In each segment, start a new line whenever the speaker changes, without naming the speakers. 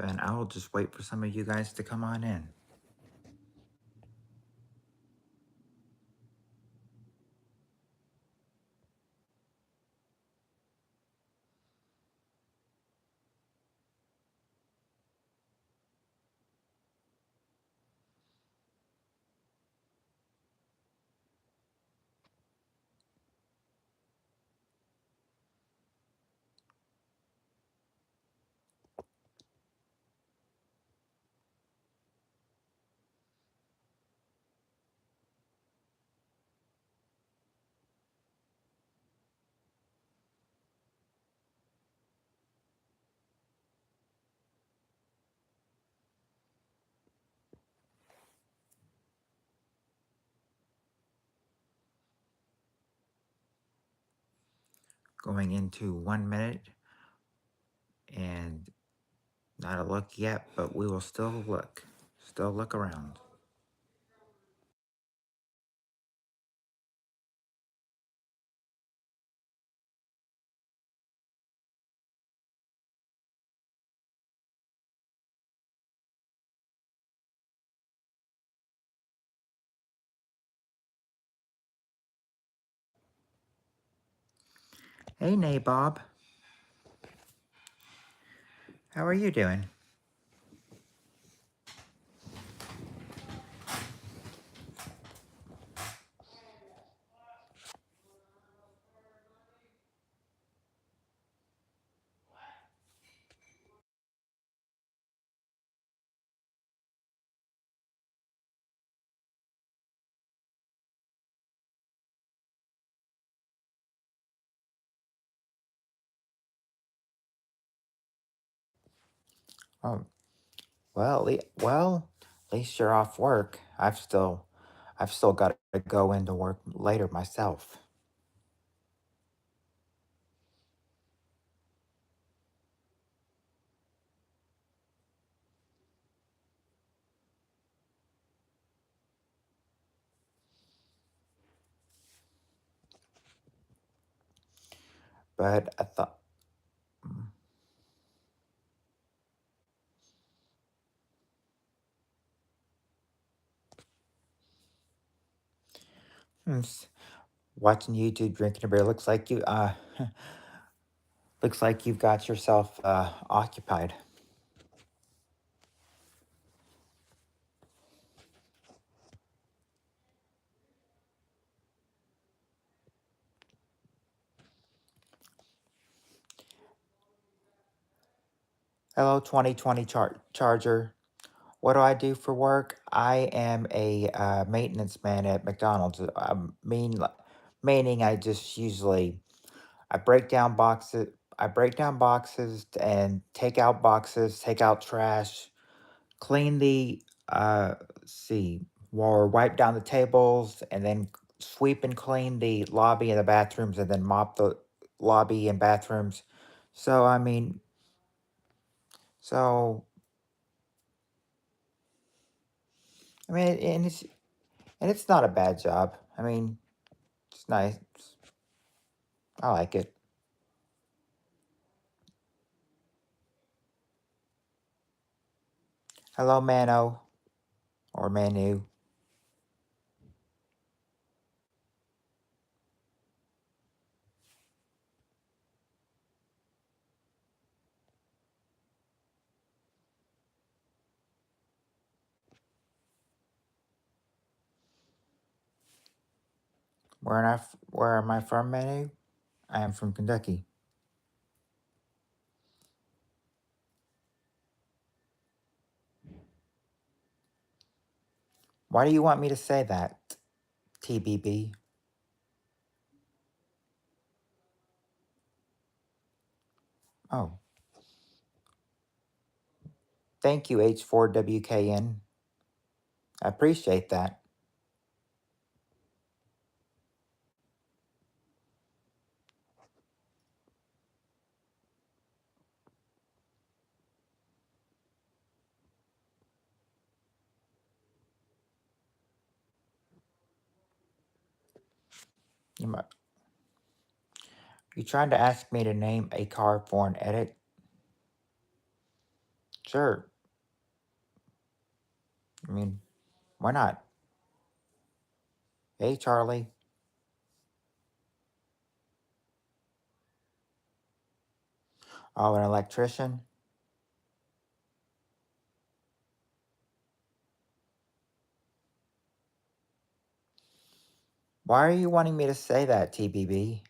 and I'll just wait for some of you guys to come on in. Going into 1 minute, and not a look yet, but we will still look. Still look around. Hey, Nabob. How are you doing? Oh, well, at least you're off work. I've still got to go into work later myself. But I thought, hmm, watching YouTube, drinking a beer. Looks like looks like you've got yourself occupied. Hello, 2020 Charger. What do I do for work? I am a maintenance man at McDonald's. Meaning I just usually I break down boxes. I break down boxes and take out boxes, take out trash, clean the see, or wipe down the tables, and then sweep and clean the lobby and the bathrooms, and then mop the lobby and bathrooms. So so and it's not a bad job. I mean, it's nice. I like it. Hello, Mano or Manu. Where am I from, Manu? I am from Kentucky. Why do you want me to say that, TBB? Oh, thank you, H4WKN. I appreciate that. You might, you trying to ask me to name a car for an edit? Sure. I mean, why not? Hey, Charlie. Oh, an electrician? Why are you wanting me to say that, TBB?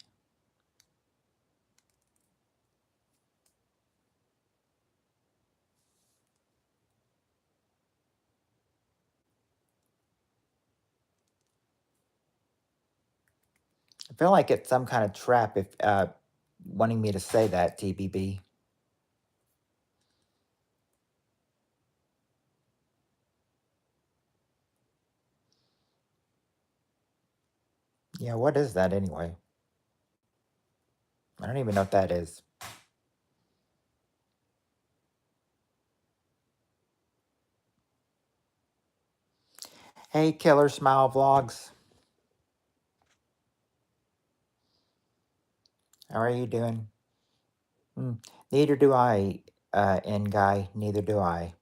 I feel like it's some kind of trap if wanting me to say that, TBB. Yeah, what is that anyway? I don't even know what that is. Hey, Killer Smile Vlogs. How are you doing? Hmm. Neither do I, N guy. Neither do I.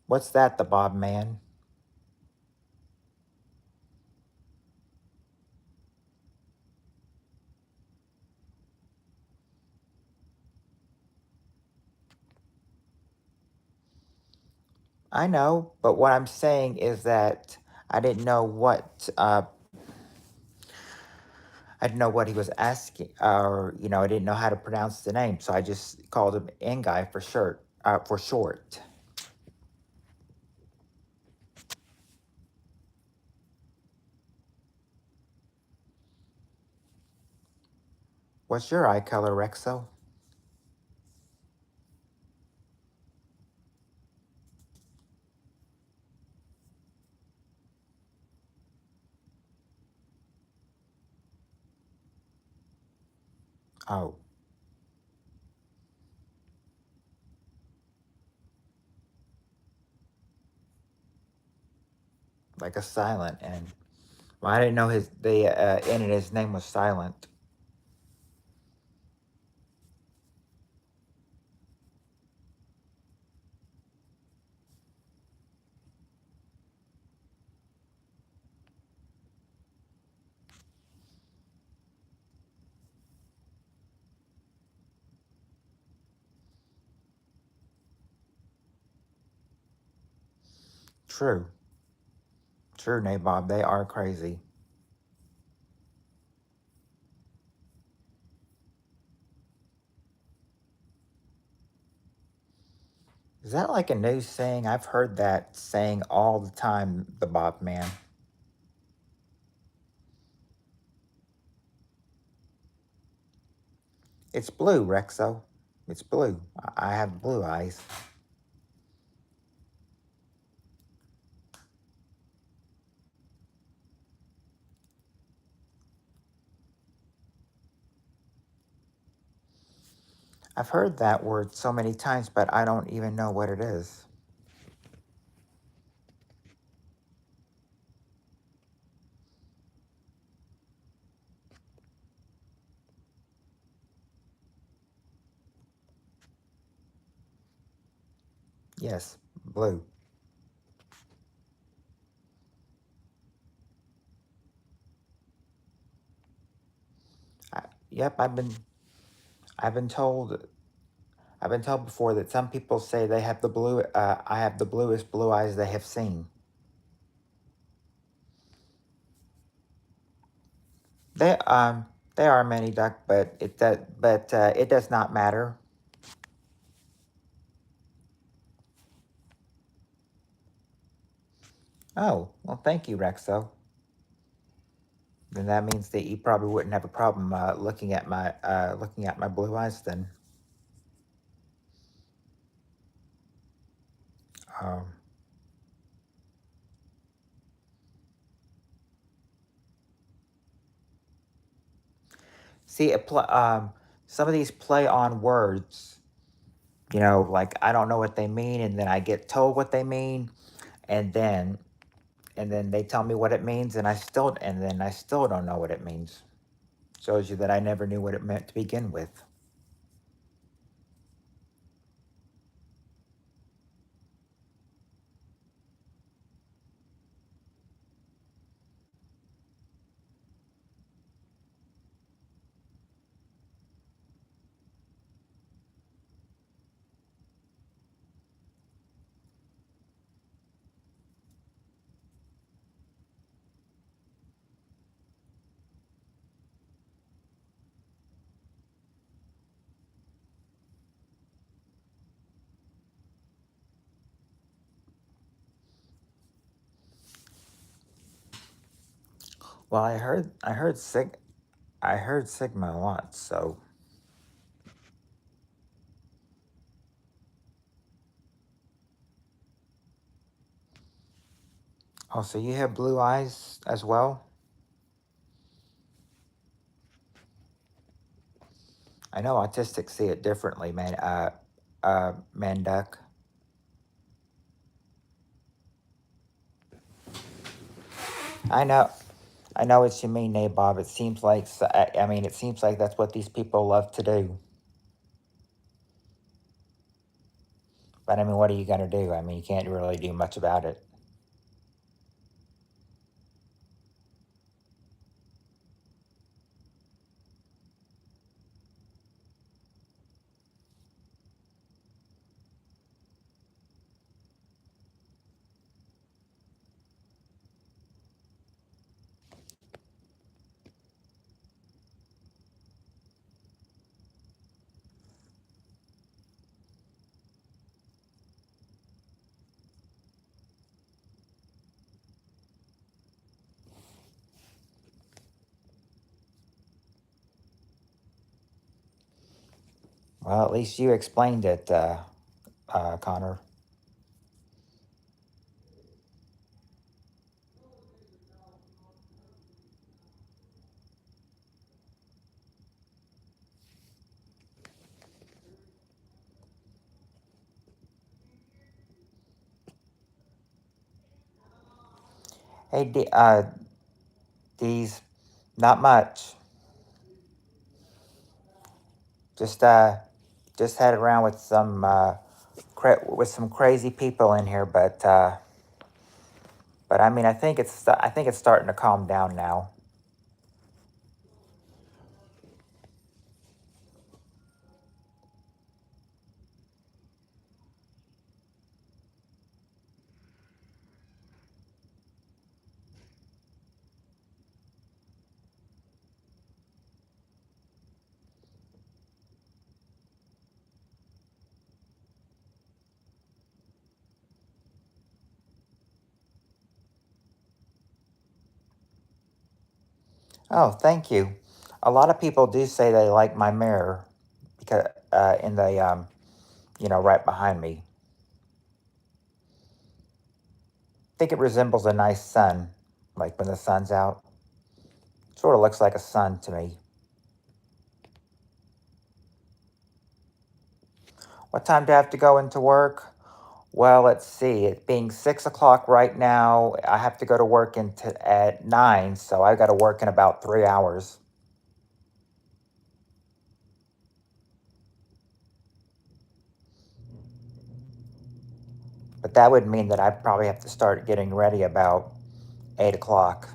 What's that, the Bob Man? I know, but what I'm saying is that I didn't know what I didn't know what he was asking, or I didn't know how to pronounce the name, so I just called him N guy for short. For short. What's your eye color, Rexo? Oh, like a silent N. Well, I didn't know the N in his name was silent. True, true, Nabob. They are crazy. Is that like a new saying? I've heard that saying all the time. The Bob Man. It's blue, Rexo. It's blue. I have blue eyes. I've heard that word so many times, but I don't even know what it is. Yes, blue. Yep, I've been told I've been told before that some people say they have the blue. I have the bluest blue eyes they have seen. They they are many duck, but it does not matter. Oh, well, thank you, Rexo. Then that means that you probably wouldn't have a problem looking at my blue eyes. Then, um, see, some of these play on words. Like I don't know what they mean, and then I get told what they mean, and then they tell me what it means, and then I still don't know what it means. Shows you that I never knew what it meant to begin with. Well, I heard Sigma a lot. So, oh, so you have blue eyes as well? I know autistics see it differently, man. Manduck. I know, I know what you mean, Nabob. It seems like, I mean, it seems like that's what these people love to do. But I mean, what are you gonna do? I mean, you can't really do much about it. Well, at least you explained it, Connor. Hey, these, not much. Just, uh, just had around with with some crazy people in here, but I mean, I think it's starting to calm down now. Oh, thank you. A lot of people do say they like my mirror because in the right behind me. I think it resembles a nice sun, like when the sun's out. Sort of looks like a sun to me. What time do I have to go into work? Well, let's see. It being 6 o'clock right now, I have to go to work at 9, so I got to work in about 3 hours. But that would mean that I probably have to start getting ready about 8 o'clock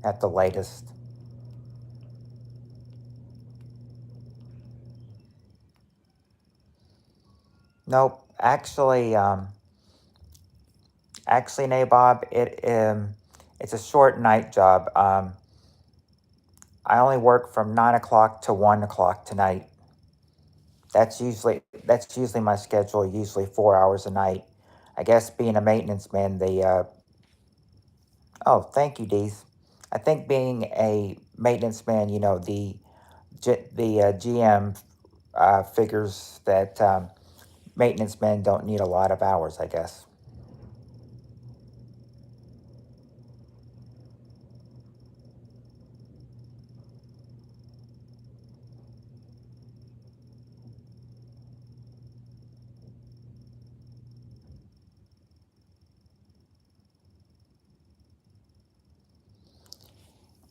at the latest. Nope. Actually, Nabob, it's a short night job. I only work from 9 o'clock to 1 o'clock tonight. That's usually my schedule. Usually 4 hours a night. I guess being a maintenance man, oh, thank you, Dees. I think being a maintenance man, the GM figures that maintenance men don't need a lot of hours, I guess.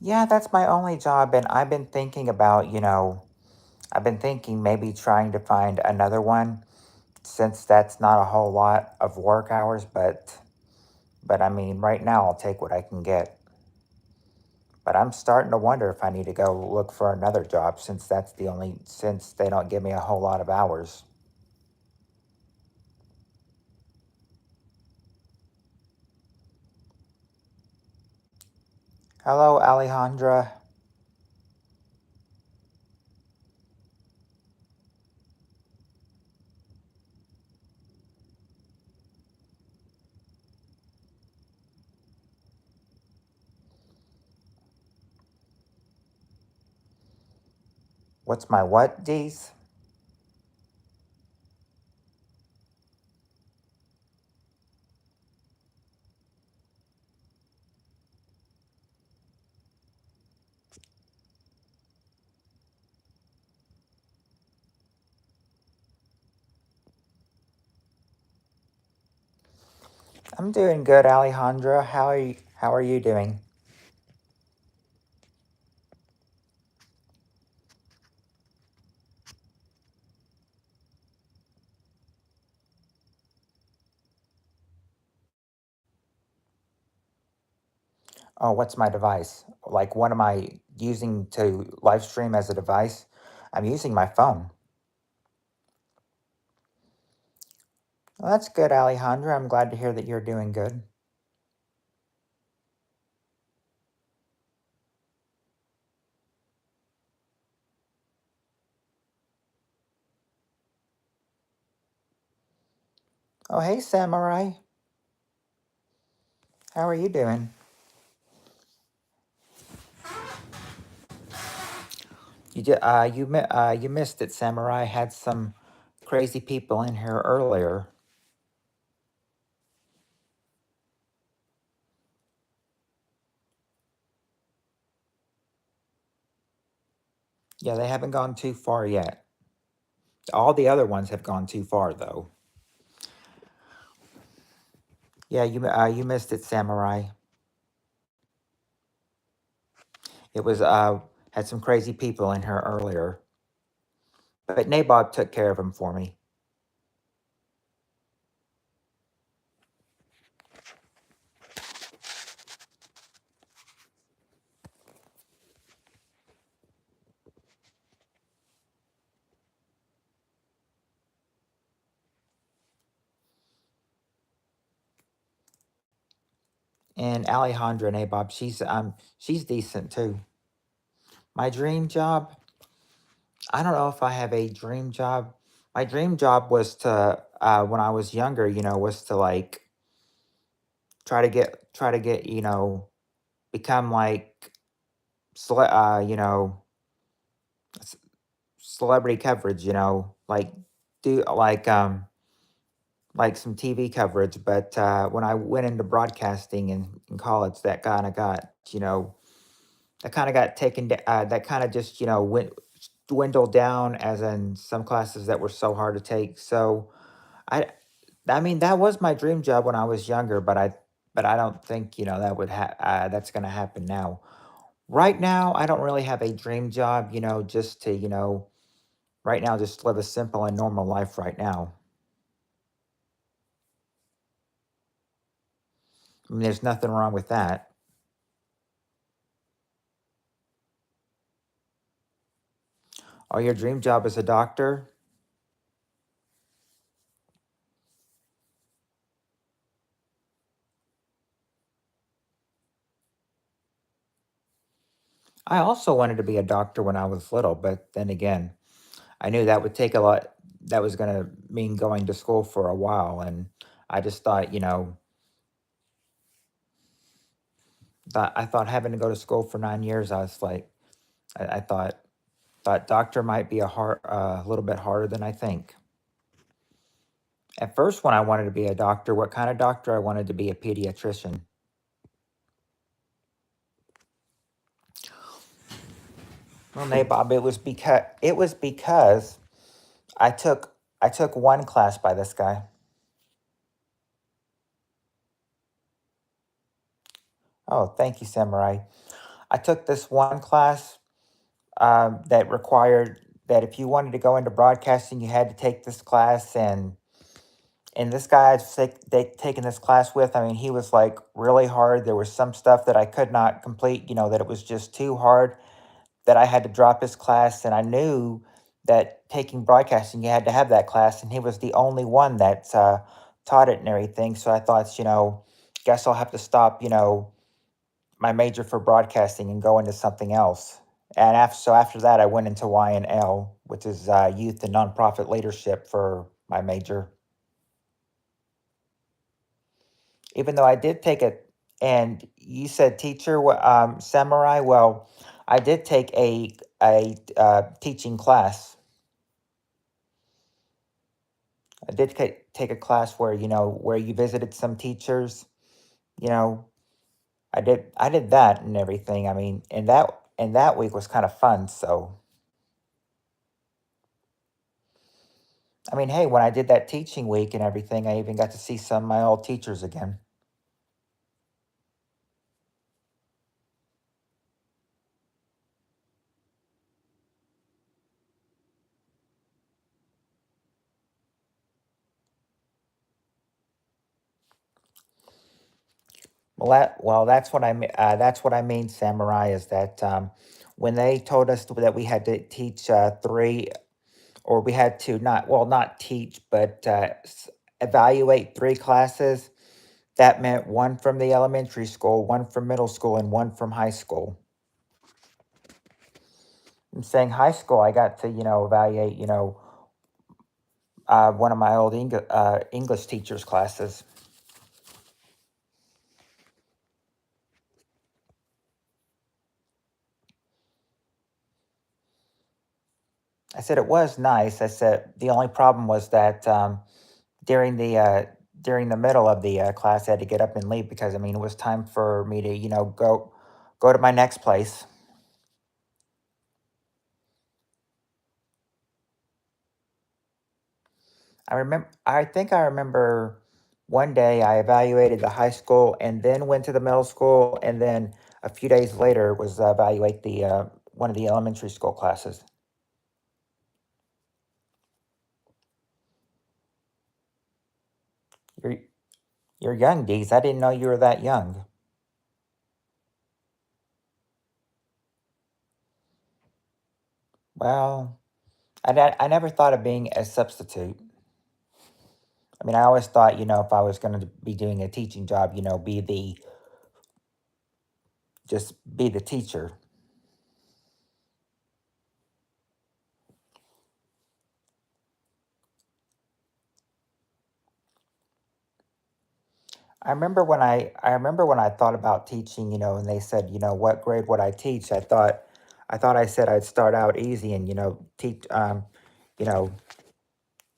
Yeah, that's my only job, and I've been thinking about, I've been thinking maybe trying to find another one since that's not a whole lot of work hours, but I mean, right now I'll take what I can get. But I'm starting to wonder if I need to go look for another job since they don't give me a whole lot of hours. Hello, Alejandra. What's my what, D's? I'm doing good, Alejandra. How are you doing? Oh, what's my device? Like, what am I using to live stream as a device? I'm using my phone. Well, that's good, Alejandra. I'm glad to hear that you're doing good. Oh, hey, Samurai. How are you doing? You missed it. Samurai had some crazy people in here earlier. Yeah, they haven't gone too far yet. All the other ones have gone too far, though. Yeah, you missed it, Samurai. It was had some crazy people in here earlier, but Nabob took care of him for me. And Alejandra Nabob, she's decent too. My dream job, I don't know if I have a dream job. My dream job was to when I was younger, was to like try to get, become like c- celebrity coverage, like do like some TV coverage, but when I went into broadcasting in college, that kind of got that kind of just went dwindled down, as in some classes that were so hard to take. So I I mean that was my dream job when I was younger, but I don't think that's going to happen now. Right now, I don't really have a dream job, just to right now just live a simple and normal life right now. I mean, there's nothing wrong with that. Oh, your dream job is a doctor? I also wanted to be a doctor when I was little, but then again, I knew that would take a lot. That was going to mean going to school for a while, and I just thought, I thought having to go to school for 9 years, I was like, I thought doctor might be a little bit harder than I think. At first, when I wanted to be a doctor, what kind of doctor? I wanted to be a pediatrician. Well, Nabob, it was because I took one class by this guy. Oh, thank you, Samurai. I took this one class that required that if you wanted to go into broadcasting, you had to take this class. And this guy taken this class with, I mean, he was like really hard. There was some stuff that I could not complete, that it was just too hard, that I had to drop his class. And I knew that taking broadcasting, you had to have that class. And he was the only one that taught it and everything. So I thought, guess I'll have to stop, my major for broadcasting and go into something else. And after that, I went into YNL, which is youth and nonprofit leadership for my major. Even though I did take it, and you said teacher, Samurai. Well, I did take a teaching class. I did take a class where where you visited some teachers. You know, I did that and everything. I mean, and that week was kind of fun. So I mean, hey, when I did that teaching week and everything, I even got to see some of my old teachers again. That's what I mean, Samurai. Is that when they told us that we had to teach three, or we had to not teach, but evaluate three classes. That meant one from the elementary school, one from middle school, and one from high school. I'm saying high school, I got to evaluate one of my old English teachers' classes. I said it was nice. I said the only problem was that during the uh, during the middle of the class, I had to get up and leave because I mean it was time for me to go to my next place. I think I remember one day I evaluated the high school and then went to the middle school, and then a few days later was evaluate the one of the elementary school classes. You're you're young, Deez. I didn't know you were that young. Well, I never thought of being a substitute. I mean, I always thought, if I was going to be doing a teaching job, be the teacher. I remember when I thought about teaching, and they said, what grade would I teach? I thought I said I'd start out easy and you know,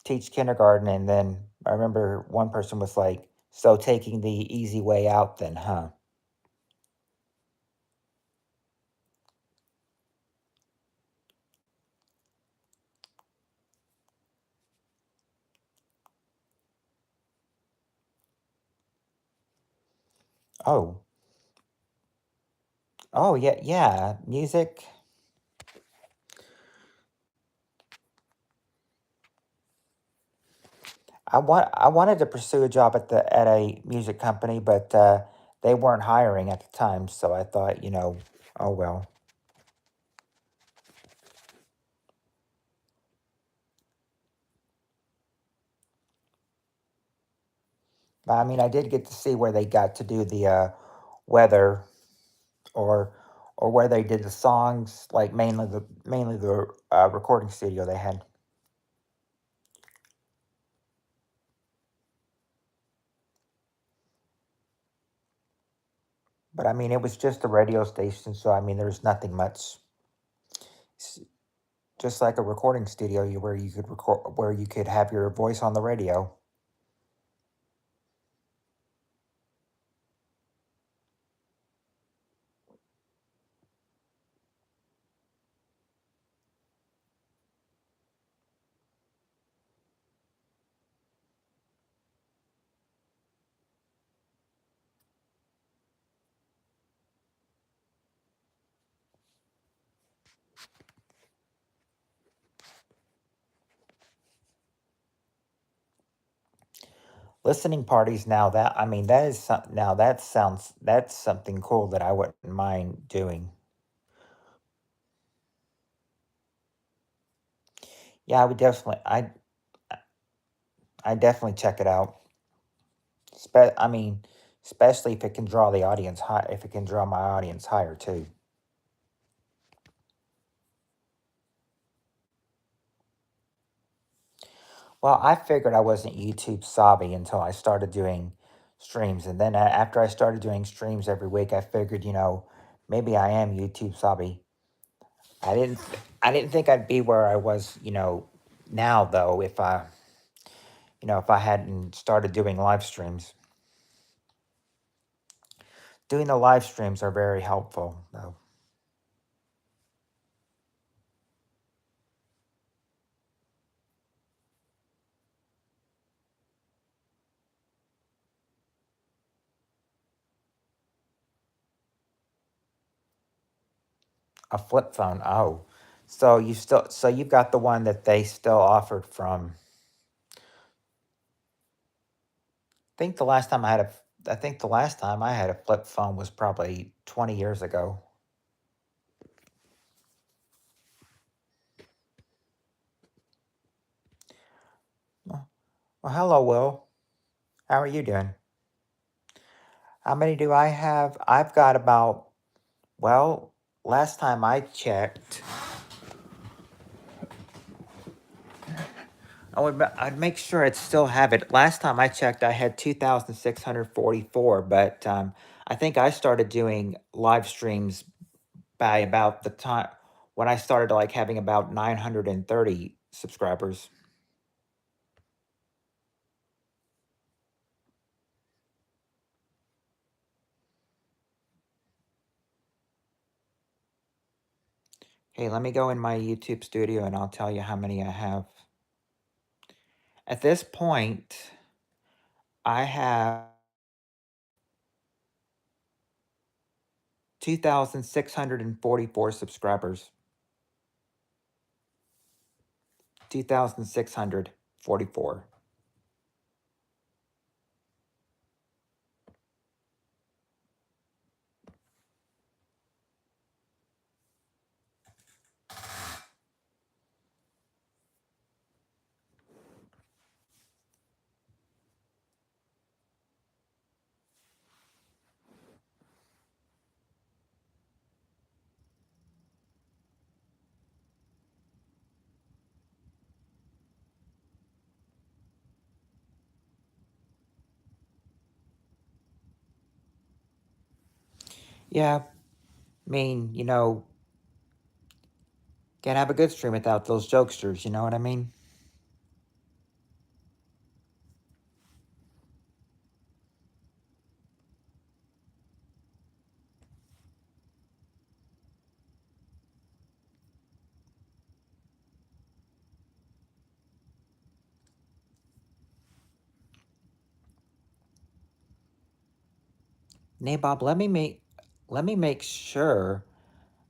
teach kindergarten, and then I remember one person was like, "So taking the easy way out, then, huh?" Oh, oh yeah, yeah, music. I wanted to pursue a job at a music company, but they weren't hiring at the time, so I thought, oh well. But I mean, I did get to see where they got to do the weather, or where they did the songs, like mainly the recording studio they had. But I mean, it was just a radio station, so I mean, there's nothing much. s- Just like a recording studio, where you could record, where you could have your voice on the radio. Listening parties now, that I mean, that is now that's something cool that I wouldn't mind doing. Yeah, I definitely check it out. I mean, especially if it can draw the audience high, if it can draw my audience higher too. Well, I figured I wasn't YouTube savvy until I started doing streams, and then after I started doing streams every week, I figured, maybe I am YouTube savvy. I didn't think I'd be where I was, now though, if I hadn't started doing live streams. Doing the live streams are very helpful, though. A flip phone. Oh, so you've got the one that they still offered from. Think the last time I had a, I think the last time I had a flip phone was probably 20 years ago. Well, hello, Will. How are you doing? How many do I have? I've got about, well, last time I checked, I'd make sure I'd still have it. Last time I checked, I had 2,644, but I think I started doing live streams by about the time when I started like having about 930 subscribers. Hey, let me go in my YouTube studio and I'll tell you how many I have. At this point, I have 2,644 subscribers. 2,644. Yeah, I mean, can't have a good stream without those jokesters, you know what I mean? Nabob, let me make sure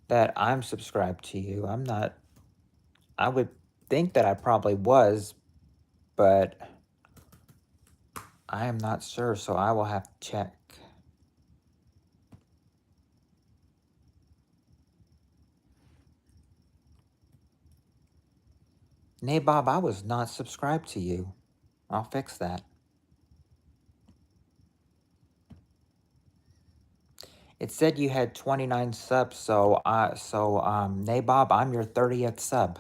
that I'm subscribed to you. I'm not. I would think that I probably was, but I am not sure, so I will have to check. Nabob, I was not subscribed to you. I'll fix that. It said you had 29 subs, Nabob, I'm your 30th sub.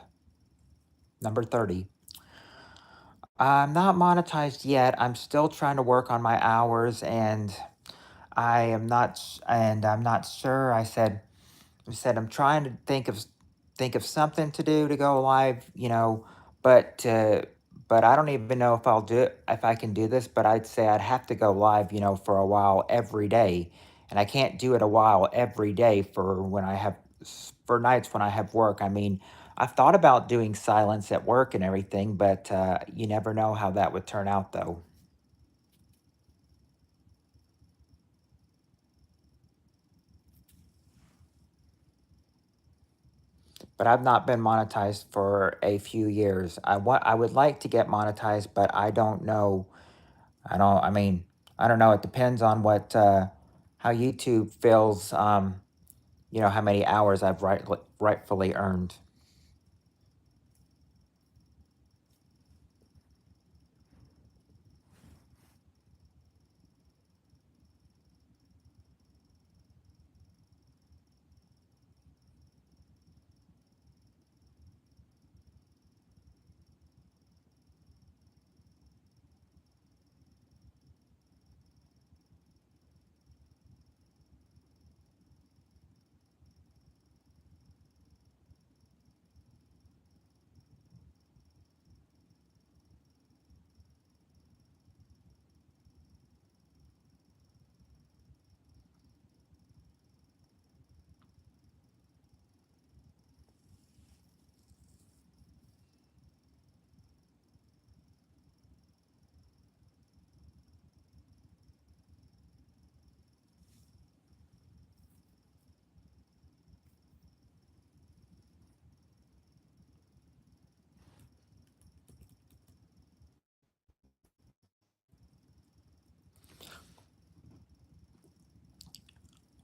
Number 30. I'm not monetized yet. I'm still trying to work on my hours, and I am not, and I'm not sure. I said I'm trying to think of something to do to go live, but but I don't even know if I'll do it if I can do this. But I'd say I'd have to go live, for a while every day, and I can't do it a while every day for when I have for nights when I have work. I mean, I've thought about doing silence at work and everything, but you never know how that would turn out, though. But I've not been monetized for a few years. I would like to get monetized, but I don't know. I mean, I don't know. It depends on what how YouTube feels. How many hours I've rightfully earned.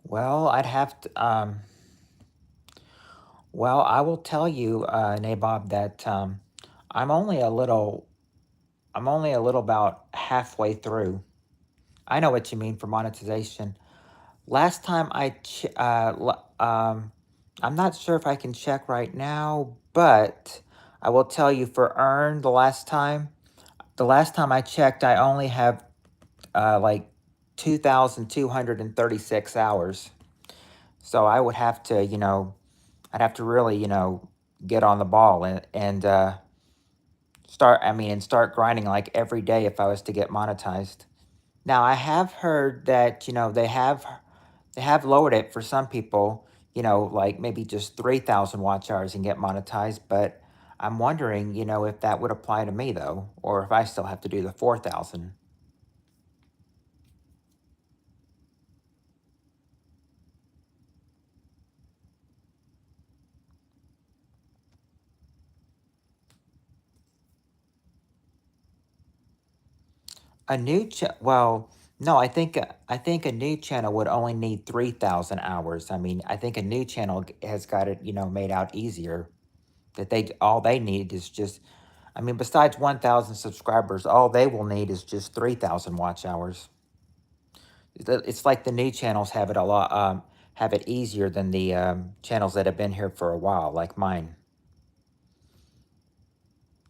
Well, I'd have to. Well, I will tell you, Nabob, that I'm only a little. I'm only a little about halfway through. I know what you mean for monetization. Last time I'm not sure if I can check right now, but I will tell you for earn the last time I checked, I only have like 2,236 hours. So I would have to, I'd have to really, get on the ball and start grinding like every day if I was to get monetized. Now I have heard that, they have lowered it for some people, like maybe just 3,000 watch hours and get monetized, but I'm wondering, if that would apply to me though, or if I still have to do the 4,000. Well, no, I think a new channel would only need 3,000 hours. I mean, I think a new channel has got it, made out easier. That all they need is just, I mean, besides 1,000 subscribers, all they will need is just 3,000 watch hours. It's like the new channels have it easier than the channels that have been here for a while, like mine.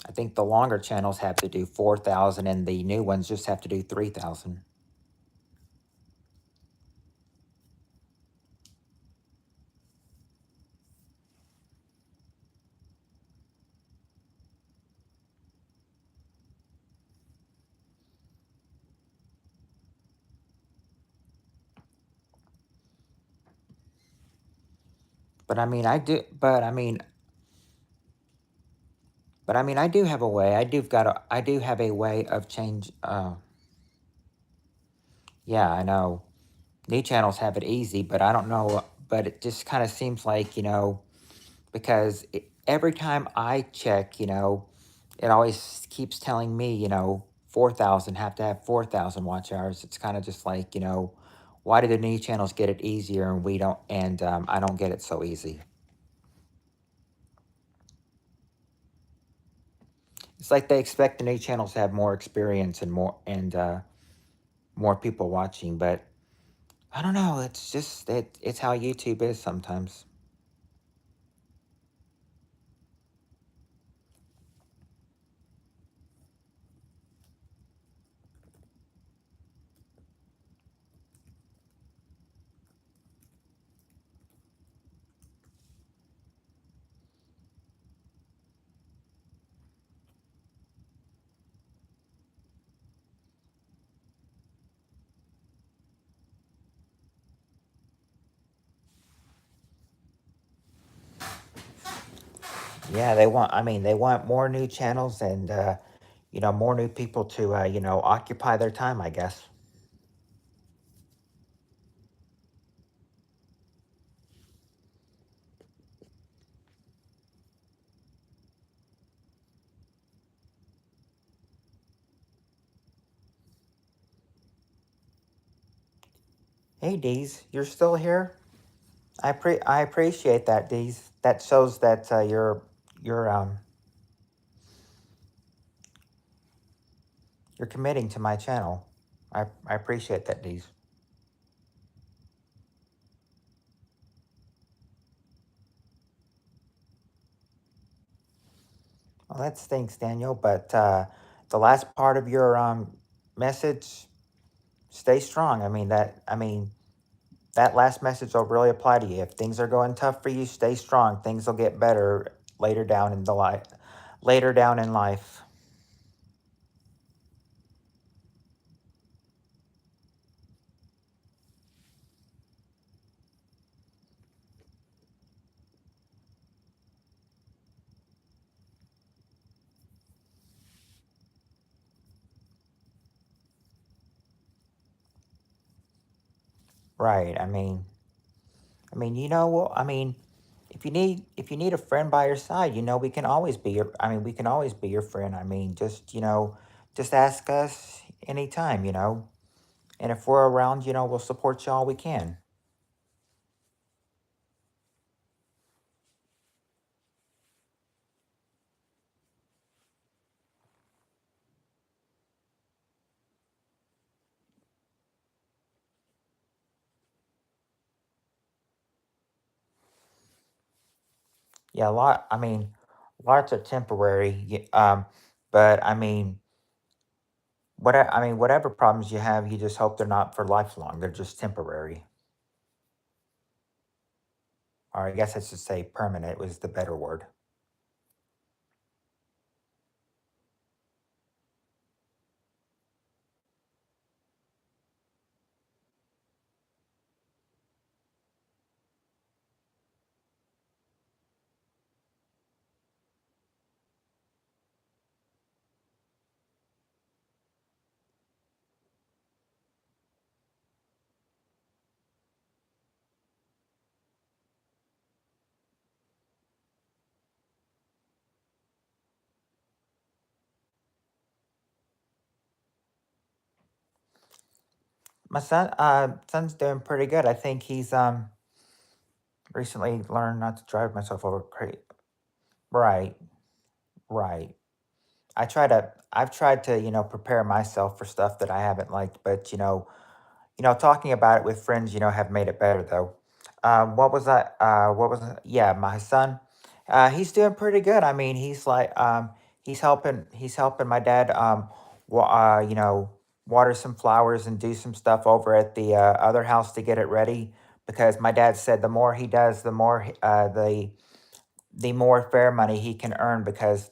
I think the longer channels have to do 4,000, and the new ones just have to do 3,000. But I mean, I do. But I mean, I do have a way. I do have a way of change. Yeah, I know. New channels have it easy, but I don't know. But it just kind of seems like, because every time I check, it always keeps telling me, 4,000, have to have 4,000 watch hours. It's kind of just like, why do the new channels get it easier and we don't, and I don't get it so easy? It's like they expect the new channels to have more experience and more people watching, but I don't know. It's just it's how YouTube is sometimes. Yeah, they want. I mean, they want more new channels and more new people to occupy their time. I guess. Hey, Deez, you're still here? I appreciate that, Deez. That shows that you're committing to my channel. I appreciate that, Deez. Well, that stinks, Daniel. But the last part of your message, stay strong. That last message will really apply to you. If things are going tough for you, stay strong. Things will get better later down in life. Right. If you need a friend by your side, we can always be your friend. Just ask us anytime. And if we're around, we'll support you all we can. Yeah, lots are temporary. But whatever problems you have, you just hope they're not for lifelong. They're just temporary. Or I guess I should say permanent was the better word. My son's doing pretty good. I think he's recently learned not to drive myself over crazy. Right, right. I've tried to, prepare myself for stuff that I haven't liked, but talking about it with friends, have made it better though. What was that? Yeah, my son. He's doing pretty good. He's helping my dad, water some flowers and do some stuff over at the other house to get it ready. Because my dad said the more he does, the more fair money he can earn because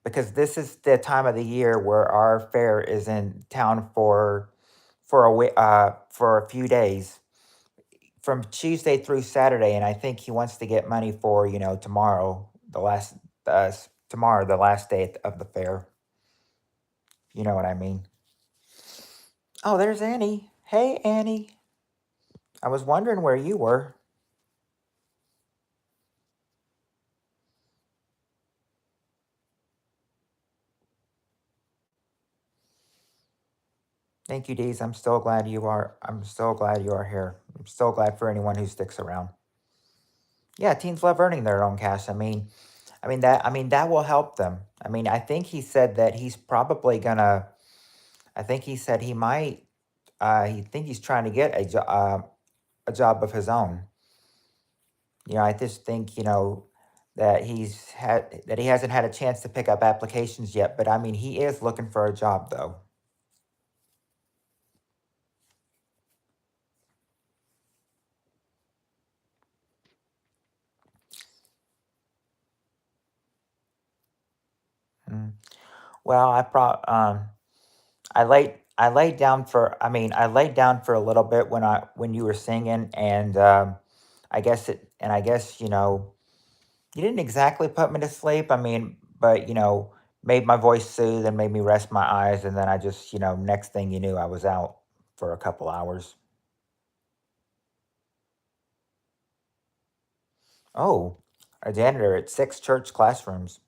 because this is the time of the year where our fair is in town for a few days from Tuesday through Saturday, and I think he wants to get money for tomorrow, tomorrow the last day of the fair. You know what I mean? Oh, there's Annie. Hey, Annie. I was wondering where you were. Thank you, Deez. I'm so glad you are. I'm so glad you are here. I'm so glad for anyone who sticks around. Yeah, teens love earning their own cash. That will help them. I think he said that he's probably gonna. I think he said he might. He think he's trying to get a job of his own. I just think that he hasn't had a chance to pick up applications yet. But he is looking for a job though. Mm. Well, I laid down for. I laid down for a little bit when you were singing, and I guess You didn't exactly put me to sleep. But made my voice soothe and made me rest my eyes, and then I just, next thing you knew, I was out for a couple hours. Oh, a janitor at 6 church classrooms.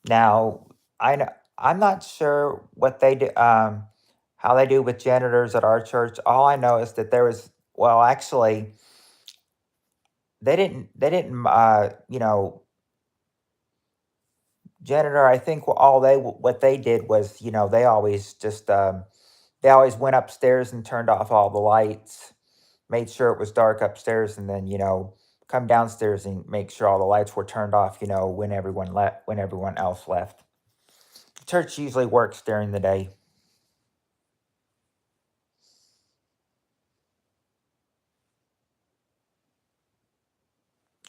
Now, I'm not sure what they do, how they do with janitors at our church. All I know is that there was, well, actually, they didn't, janitor. I think what they did was, they always went upstairs and turned off all the lights, made sure it was dark upstairs, and then come downstairs and make sure all the lights were turned off. When everyone else left. Church usually works during the day.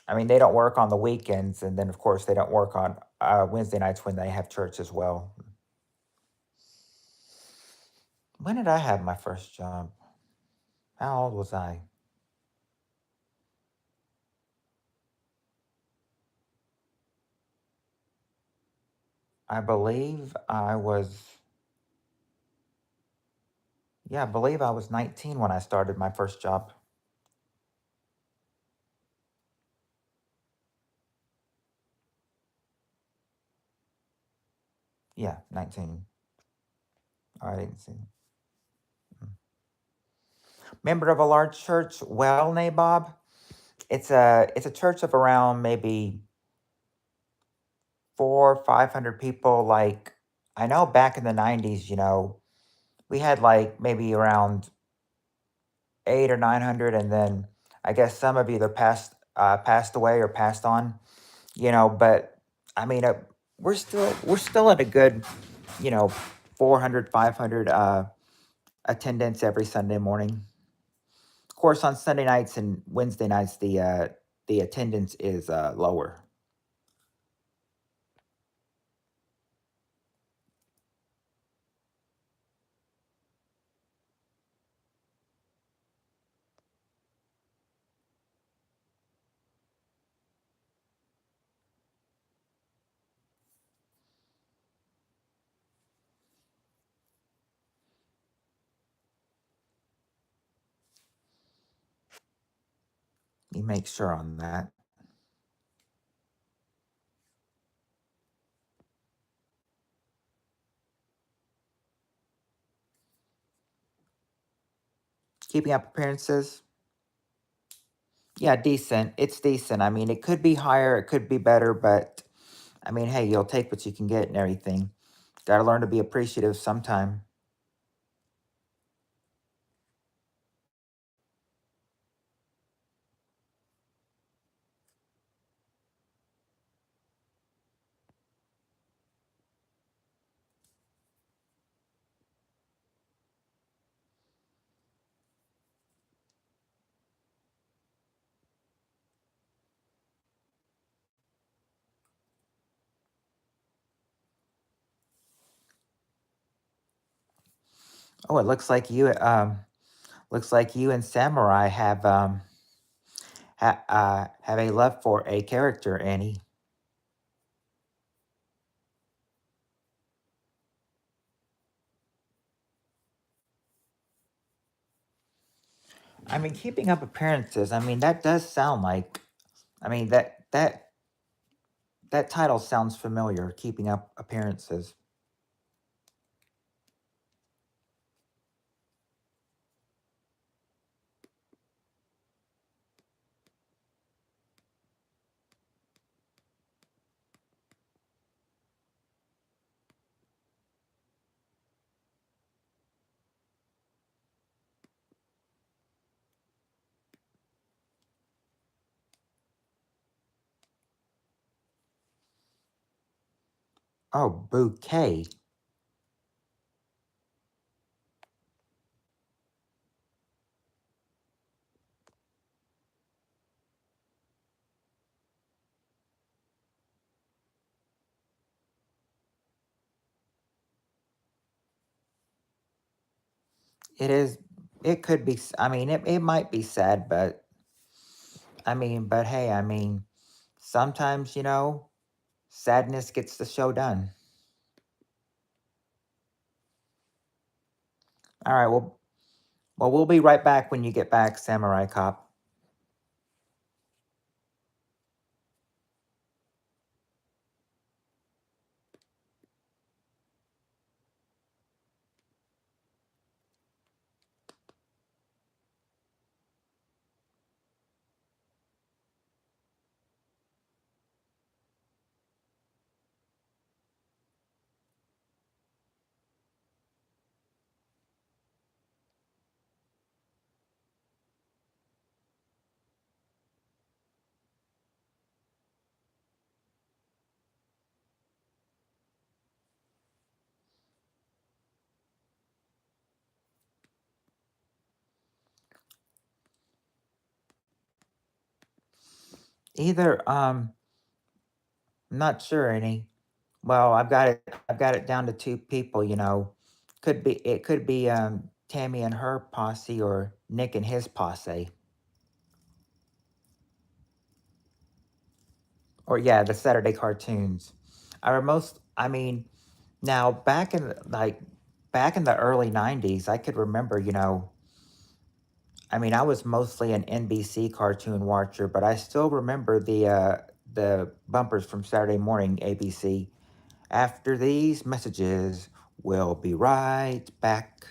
They don't work on the weekends, and then of course they don't work on Wednesday nights when they have church as well. When did I have my first job? How old was I? I believe I was, yeah, I believe I was 19 when I started my first job. Yeah, 19. Oh, I didn't see. Mm. Member of a large church? Well, Nabob, it's a church of around maybe 500 people. Like, I know back in the 90s, we had like maybe around 8 or 900, and then I guess some have either passed away or passed on. But I mean, we're still at a good, you know 400, 500 attendance every Sunday morning. Of course, on Sunday nights and Wednesday nights, the attendance is lower. You make sure on that. Keeping up appearances. Yeah, decent. It's decent. It could be higher, it could be better, but hey, you'll take what you can get and everything. Got to learn to be appreciative sometime. Oh, it looks like you and Samurai have a love for a character, Annie. Keeping up appearances. That does sound like. That title sounds familiar. Keeping up appearances. Oh, bouquet. It is. It could be. It might be sad, but but hey. sometimes, sadness gets the show done. All right, well, we'll be right back when you get back, Samurai Cop. Either, I'm not sure any. Well, I've got it down to two people. It could be Tammy and her posse or Nick and his posse. Or yeah, the Saturday cartoons. I mean, now back in the early 90s, I could remember, I mean, I was mostly an NBC cartoon watcher, but I still remember the bumpers from Saturday morning ABC. After these messages, we'll be right back.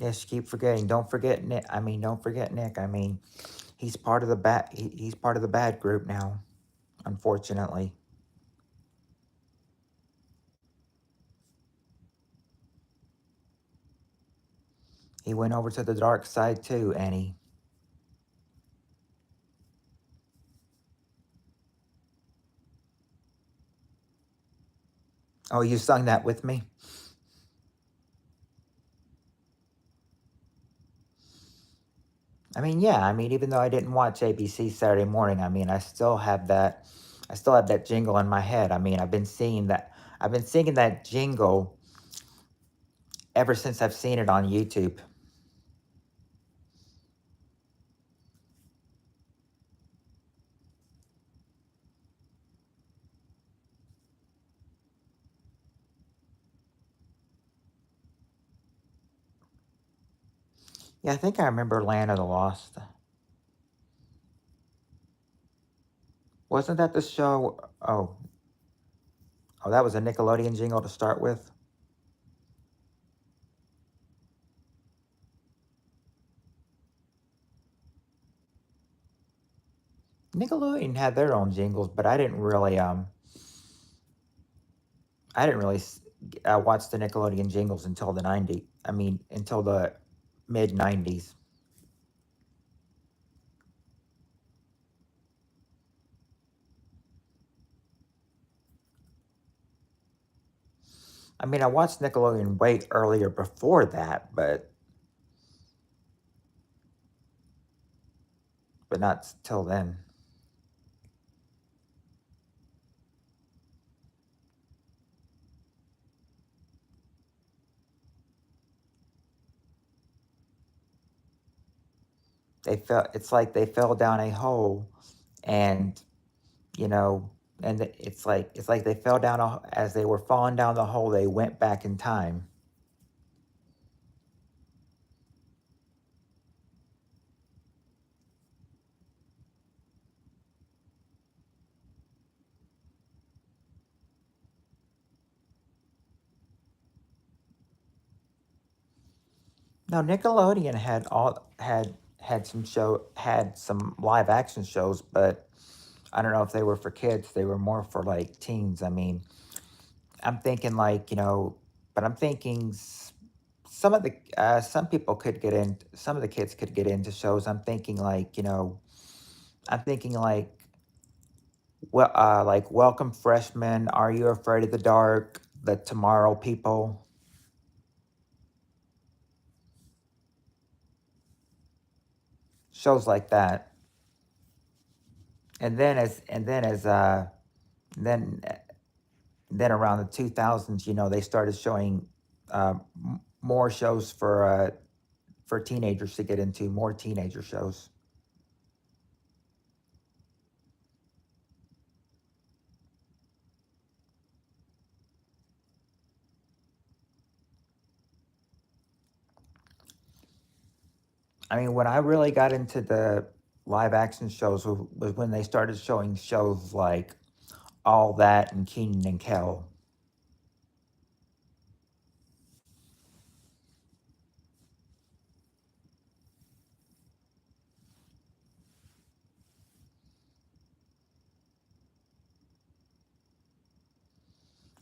Yes, you keep forgetting. Don't forget Nick. I mean, don't forget Nick. I mean, he's part of the bad group now, unfortunately. He went over to the dark side too, Annie. Oh, you sung that with me? I mean, yeah. I mean, even though I didn't watch ABC Saturday morning, I mean, I still have that jingle in my head. I mean, I've been singing that jingle ever since I've seen it on YouTube. Yeah, I think I remember Land of the Lost. Wasn't that the show? Oh, that was a Nickelodeon jingle to start with. Nickelodeon had their own jingles, but I didn't really watch the Nickelodeon jingles until the 90s. I mean, until the mid 90s. I mean, I watched Nickelodeon way earlier before that, but not till then. It's like they fell down a hole, and you know, it's like they fell down as they were falling down the hole. They went back in time. No, Nickelodeon had some live action shows, but I don't know if they were for kids. They were more for like teens. I mean, I'm thinking like but I'm thinking some people could get in. Some of the kids could get into shows. I'm thinking I'm thinking like Welcome Freshmen, Are You Afraid of the Dark, The Tomorrow People, shows like that. and then then around the 2000s, they started showing more shows for teenagers to get into, more teenager shows. I mean, when I really got into the live action shows was when they started showing shows like All That and Keenan and Kel.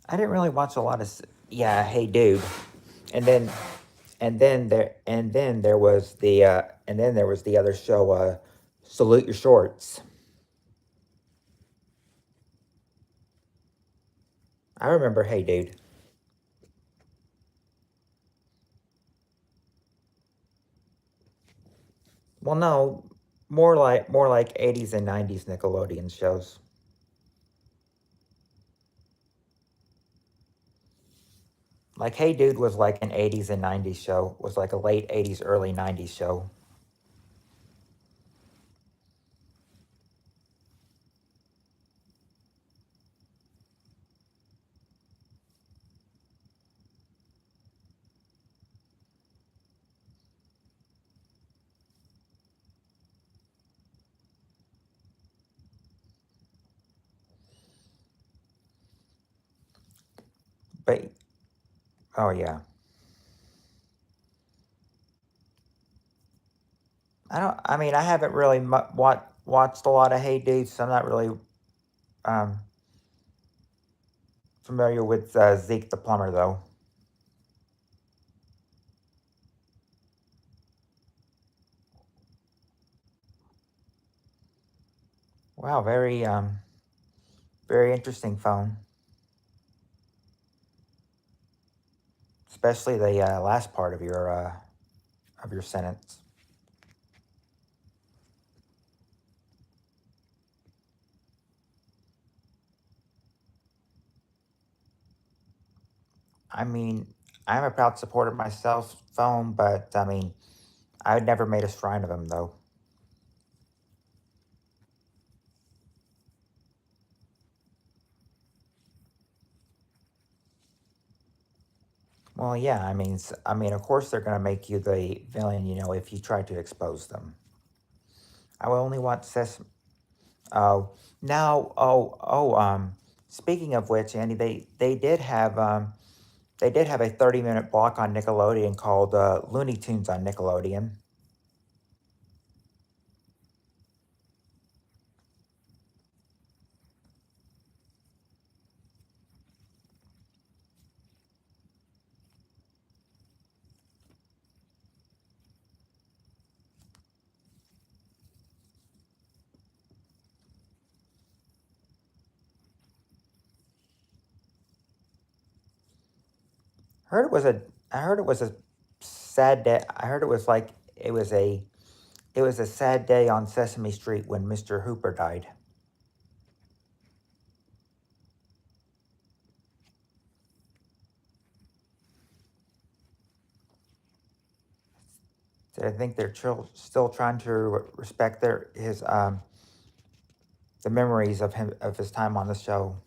I didn't really watch a lot of yeah, Hey Dude, and then there was the other show, Salute Your Shorts. I remember Hey Dude. Well, no, more like 80s and 90s Nickelodeon shows. Like Hey Dude was like an 80s and 90s show. Was like a late 80s, early 90s show. But oh yeah, I don't. I mean, I haven't really watched a lot of Hey Dude, so I'm not really um, familiar with Zeke the plumber though. Wow, very interesting phone, especially the last part of your sentence. I mean, I'm a proud supporter of my cell phone, but I mean, I never made a shrine of him though. Well, yeah, I mean, of course they're gonna make you the villain, if you try to expose them. I will only want Sesame. Oh, now, speaking of which, Andy, they did have a 30-minute block on Nickelodeon called Looney Tunes on Nickelodeon. Heard it was a, I heard it was a sad day. I heard it was a sad day on Sesame Street when Mr. Hooper died. So I think they're still trying to respect their his the memories of him of his time on the show.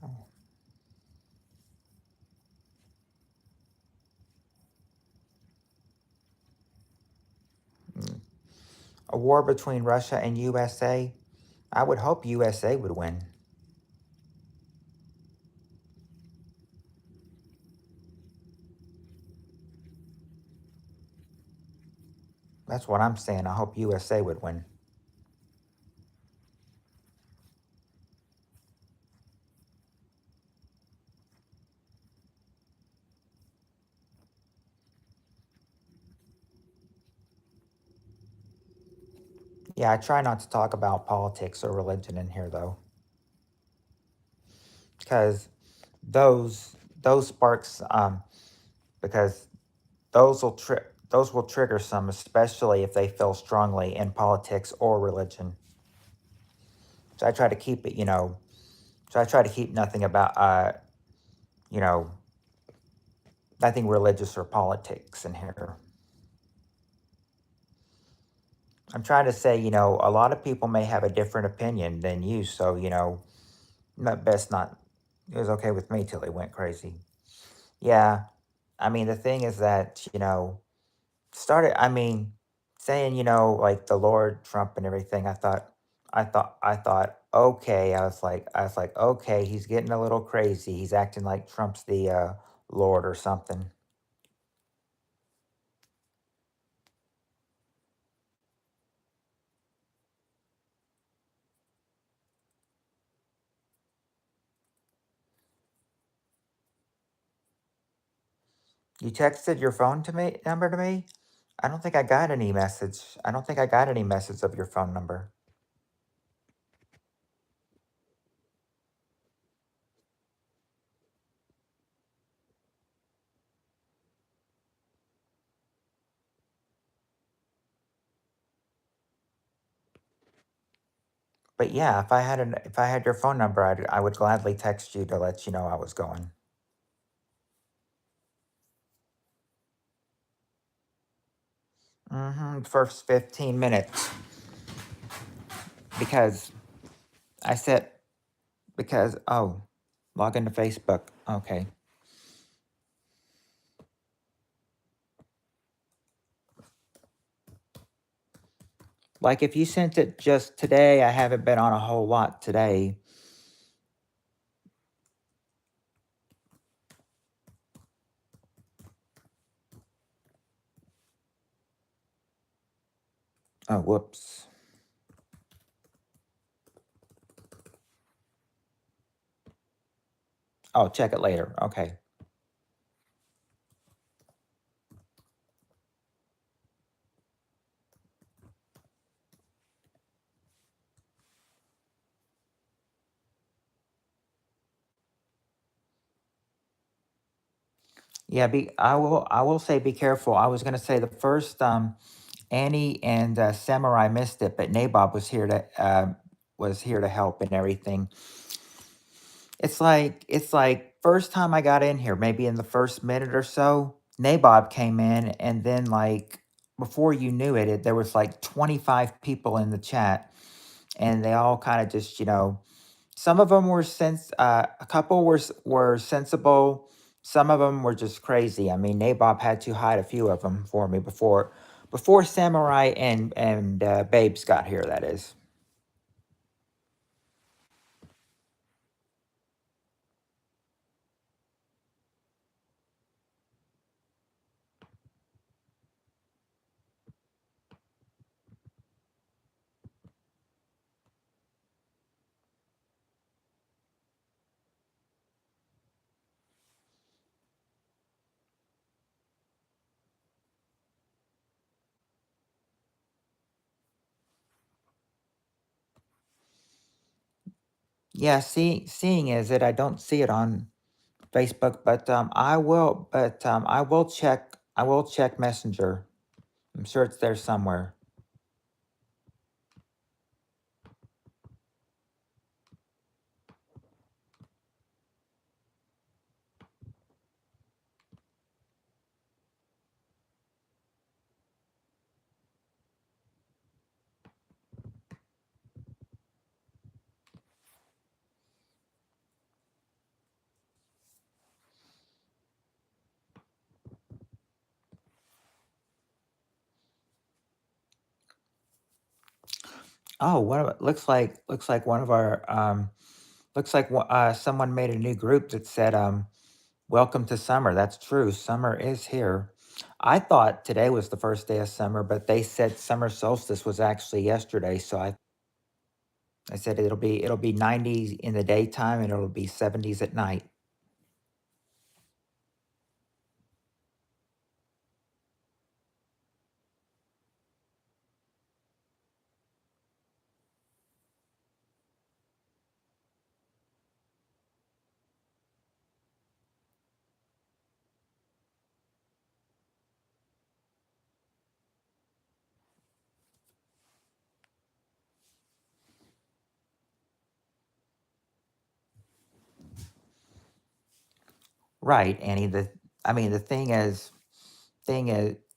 Oh, mm. A war between Russia and USA. I would hope USA would win. That's what I'm saying. I hope USA would win. Yeah, I try not to talk about politics or religion in here though, because those sparks because those will trigger some, especially if they feel strongly in politics or religion. So I try to keep it, so I try to keep nothing about you know, nothing religious or politics in here. I'm trying to say, a lot of people may have a different opinion than you, so not best not. It was okay with me till they went crazy. Yeah, I mean the thing is that started. I mean, saying like the Lord Trump and everything. I thought, okay. I was like, okay, he's getting a little crazy. He's acting like Trump's the Lord or something. You texted your phone to me number to me. I don't think I got any message. I don't think I got any message of your phone number. But yeah, if I had your phone number, I would gladly text you to let you know I was going. First 15 minutes because I said because log into Facebook. Okay, like if you sent it just today, I haven't been on a whole lot today. Oh, whoops. Oh, check it later. Okay. Yeah, I will say be careful. I was gonna say the first Annie and Samurai missed it, but Nabob was here to help and everything. It's like first time I got in here, maybe in the first minute or so, Nabob came in, and then like before you knew it, there was like 25 people in the chat, and they all kind of just some of them were a couple were sensible, some of them were just crazy. I mean, Nabob had to hide a few of them for me before Samurai and Babes got here. That is. Yeah, seeing is it. I don't see it on Facebook, but I will check Messenger. I'm sure it's there somewhere. Oh, looks like one of our looks like someone made a new group that said welcome to summer. That's true. Summer is here. I thought today was the first day of summer, but they said summer solstice was actually yesterday. So I said it'll be 90s in the daytime and it'll be 70s at night. Right, Annie. I mean, the thing is,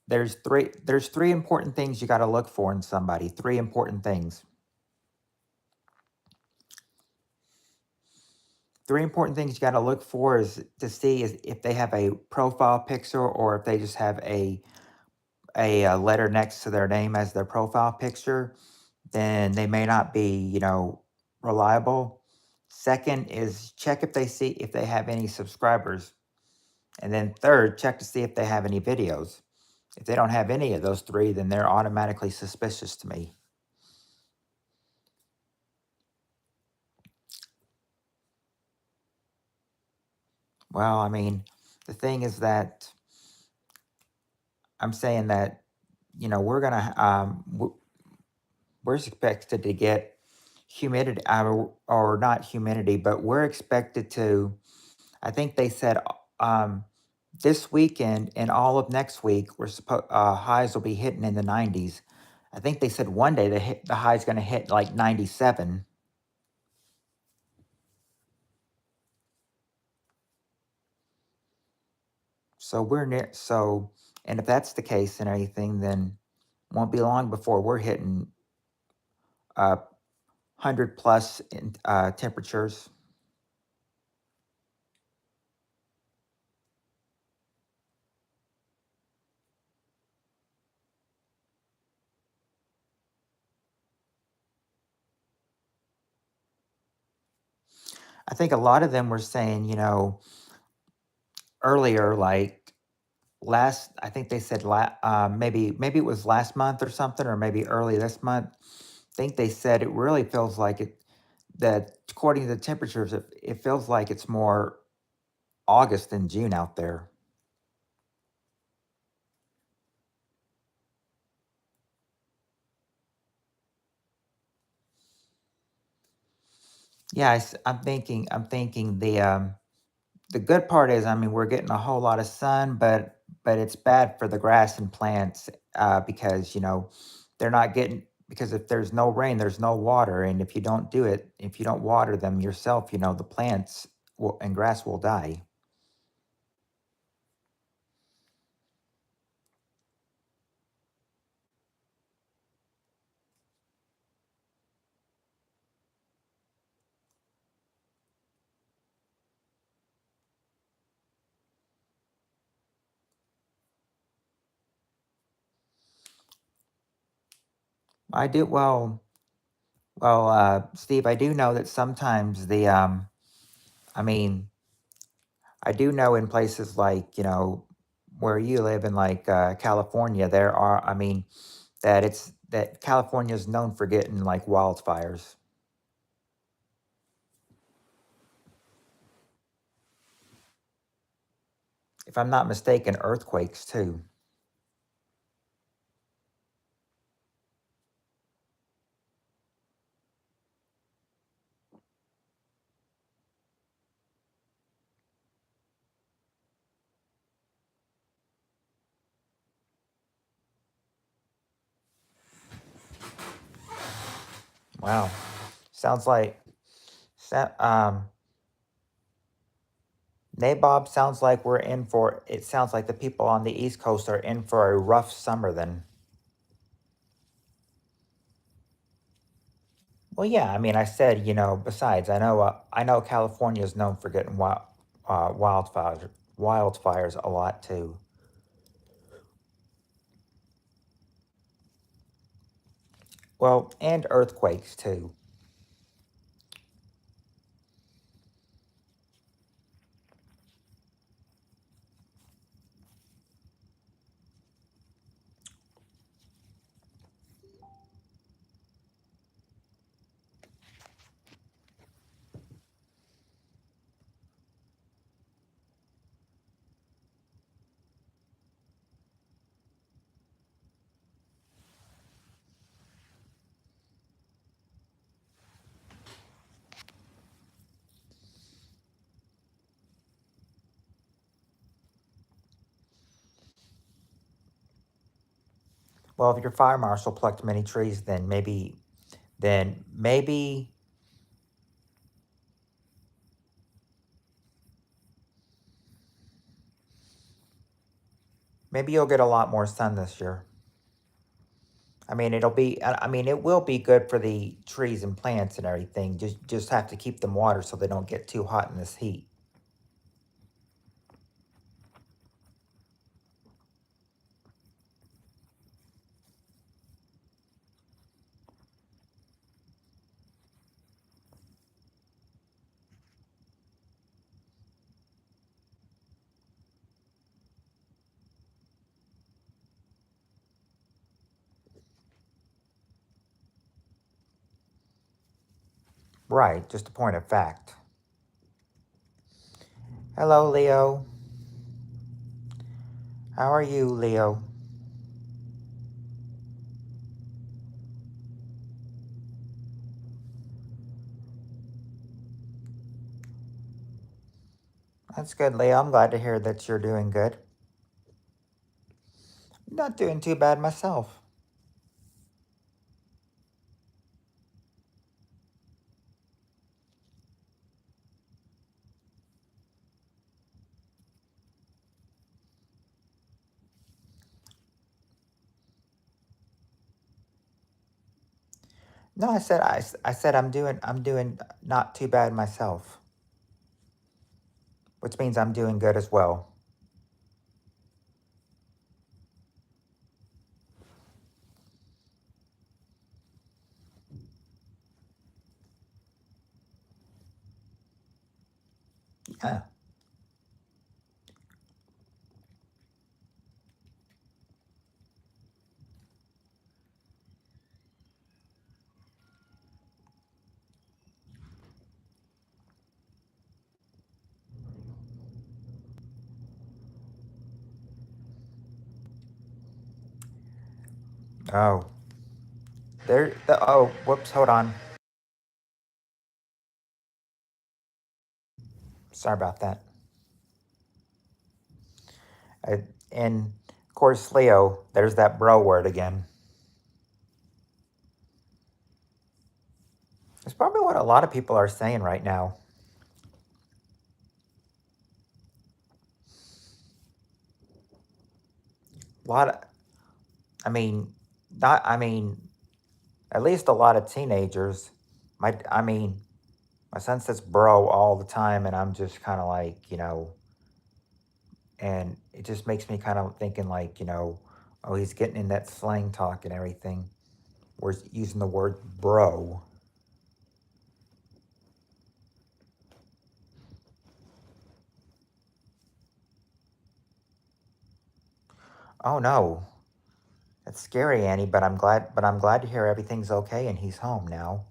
there's three important things you got to look for in somebody. Three important things. Three important things you got to look for is to see is if they have a profile picture or if they just have a letter next to their name as their profile picture. Then they may not be, reliable. Second is check if they have any subscribers. And then third, check to see if they have any videos. If they don't have any of those three, then they're automatically suspicious to me. Well, I mean, the thing is that I'm saying that, we're expected to get humidity, or not humidity, but we're expected to, I think they said, this weekend and all of next week, highs will be hitting in the 90s. I think they said one day the high's going to hit like 97. So we're near. So, and if that's the case and everything, then won't be long before we're hitting 100 plus in, temperatures. I think a lot of them were saying, earlier, like I think they said maybe it was last month or something, or maybe early this month. I think they said it really feels like that according to the temperatures, it feels like it's more August than June out there. Yeah, I'm thinking the good part is, I mean, we're getting a whole lot of sun, but it's bad for the grass and plants, because they're not getting, because if there's no rain, there's no water, and if you don't water them yourself, the plants and grass will die. I do Steve. I do know that sometimes I mean, I do know in places like where you live in, like California, there are. I mean, that California is known for getting like wildfires. If I'm not mistaken, earthquakes too. Wow, sounds like sa- um, Nabob, sounds like we're in for. It sounds like the people on the East Coast are in for a rough summer. Then, well, yeah. I mean, I said, Besides, I know California is known for getting wildfires a lot too. Well, and earthquakes too. Well, if your fire marshal plucked many trees, then maybe Maybe you'll get a lot more sun this year. I mean, I mean, it will be good for the trees and plants and everything. Just have to keep them watered so they don't get too hot in this heat. Right, just a point of fact. Hello, Leo. How are you, Leo? That's good, Leo. I'm glad to hear that you're doing good. Not doing too bad myself. No, I said I'm doing not too bad myself, which means I'm doing good as well. Yeah. Oh, oh, whoops, hold on. Sorry about that. I, and of course, Leo, there's that bro word again. It's probably what a lot of people are saying right now. A lot of, I mean, not, I mean, at least a lot of teenagers. I mean, my son says bro all the time, and I'm just kind of like, and it just makes me kind of thinking like, oh, he's getting in that slang talk and everything. We're using the word bro. Oh no, that's scary, Annie. But I'm glad to hear everything's okay and he's home now.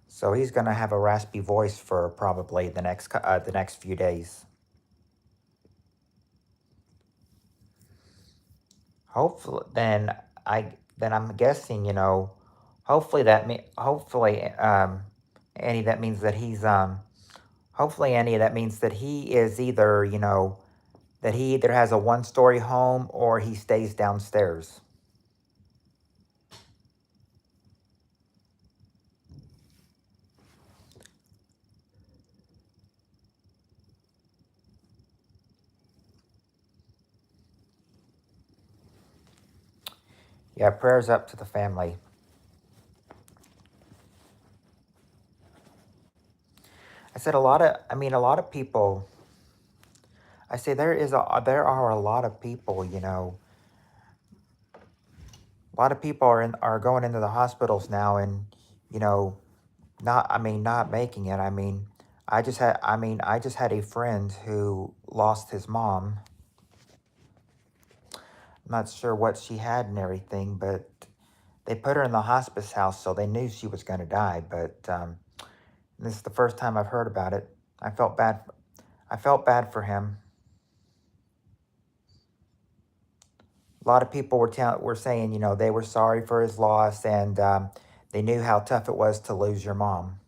So he's gonna have a raspy voice for probably the next few days. Hopefully, then I'm guessing, hopefully, Annie, that means that hopefully, Annie, that means that he is either, that he either has a one-story home or he stays downstairs. Yeah, prayers up to the family. I lot of people. I say there are a lot of people, a lot of people are going into the hospitals now and, you know, not making it. I just had a friend who lost his mom I'm not sure what she had and everything, but they put her in the hospice house, so they knew she was going to die. But this is the first time I've heard about it. I felt bad. I felt bad for him. A lot of people were saying, they were sorry for his loss, and they knew how tough it was to lose your mom.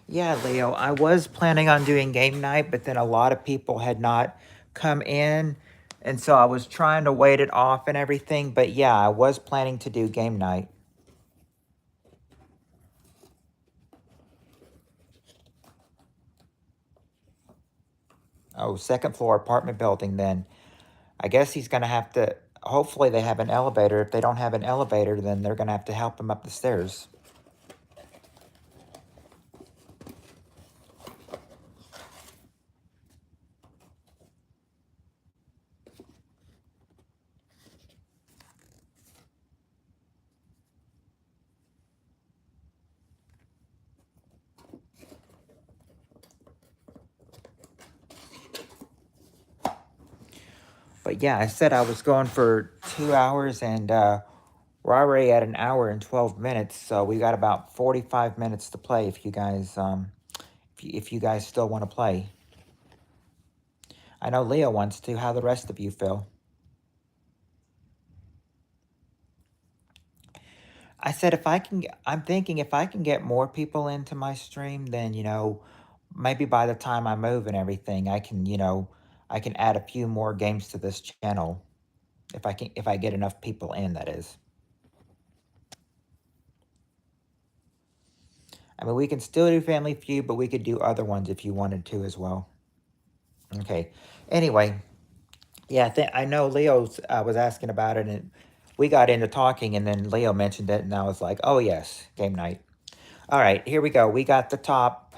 Yeah, Leo, I was planning on doing game night, but then a lot of people had not come in, and so I was trying to wait it off and everything. But yeah, I was planning to do game night. Oh, second floor apartment building. Then I guess he's gonna have to. Hopefully, they have an elevator. If they don't have an elevator, then they're gonna have to help him up the stairs. But yeah, I said I was going for 2 hours, and we're already at an hour and 12 minutes. So we got about 45 minutes to play. If you guys, if you guys still want to play, I know Leo wants to. How the rest of you feel? I said if I can. I'm thinking if I can get more people into my stream, then maybe by the time I move and everything, I can I can add a few more games to this channel. If I get enough people in, that is. I mean, we can still do Family Feud, but we could do other ones if you wanted to as well. Okay. Anyway, yeah, I know Leo was asking about it, and we got into talking, and then Leo mentioned it, and I was like, oh, yes, game night. All right, here we go. We got the top,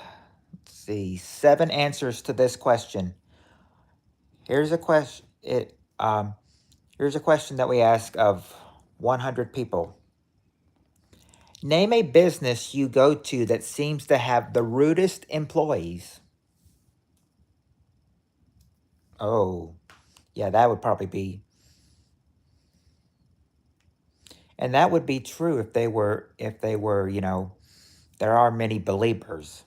let's see, 7 answers to this question. Here's a question. Here's a question that we ask of 100 people. Name a business you go to that seems to have the rudest employees. Oh, yeah, that would probably be. And that would be true if they were, there are many believers.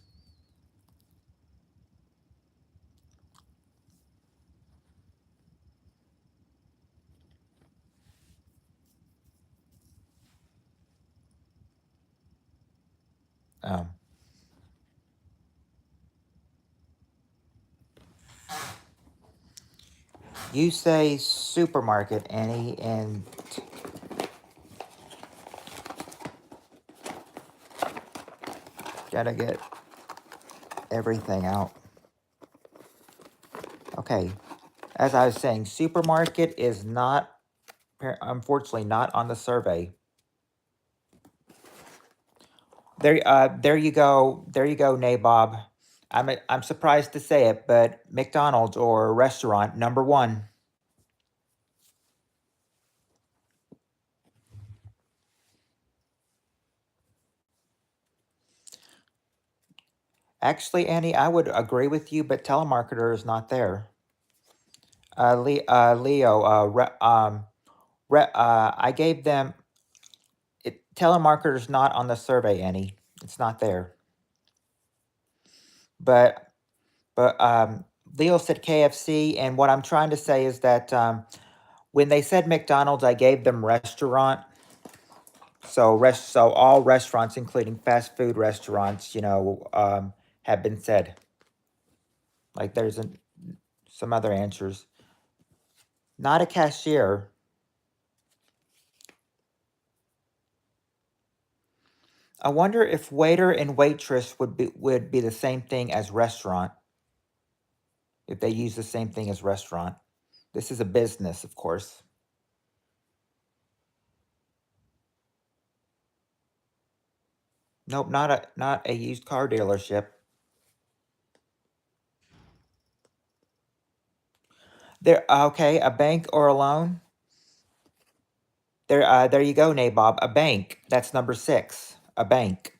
Um, you say supermarket, Annie, and gotta get everything out. Okay, as I was saying, supermarket is not, unfortunately, not on the survey. There you go. There you go, Nabob. I'm surprised to say it, but McDonald's or restaurant number 1. Actually, Annie, I would agree with you, but telemarketer is not there. Leo, I gave them telemarketer's not on the survey, Annie. It's not there. But Leo said KFC, and what I'm trying to say is that when they said McDonald's, I gave them restaurant. So all restaurants, including fast food restaurants, have been said. Like there's some other answers. Not a cashier. I wonder if waiter and waitress would be the same thing as restaurant. If they use the same thing as restaurant. This is a business, of course. Nope, not a used car dealership. There, okay, a bank or a loan. There you go, Nabob. A bank. That's number 6. A bank.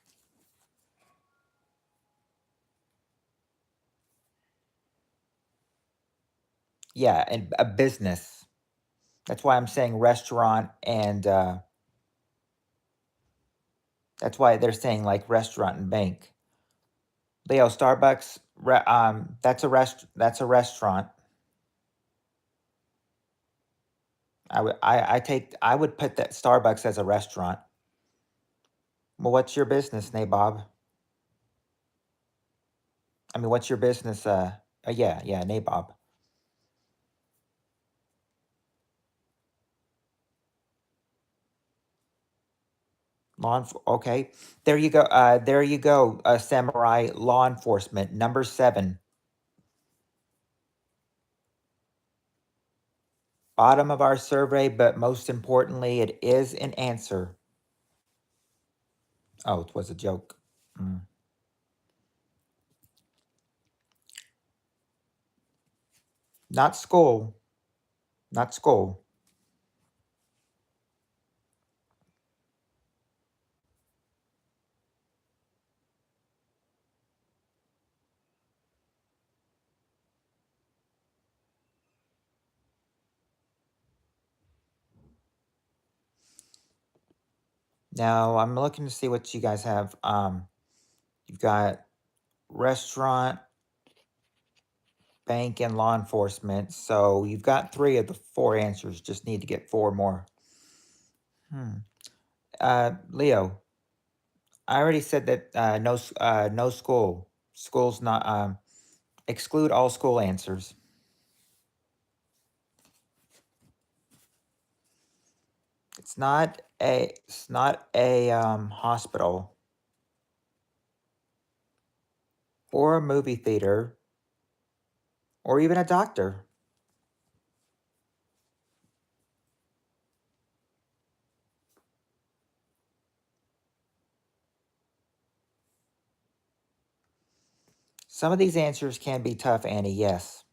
Yeah, and a business. That's why I'm saying restaurant, and that's why they're saying like restaurant and bank. Leo, Starbucks, that's a restaurant. I would put that Starbucks as a restaurant. Well, what's your business, Nabob? I mean, what's your business? Yeah, Nabob. Okay, there you go. There you go. Samurai law enforcement number 7, bottom of our survey, but most importantly, it is an answer. Oh, it was a joke. Mm. Not school. Not school. Now I'm looking to see what you guys have. You've got restaurant, bank, and law enforcement. So you've got 3 of the 4 answers. Just need to get 4 more. Leo, I already said that no school. School's not exclude all school answers. It's not a hospital or a movie theater or even a doctor. Some of these answers can be tough, Annie, yes.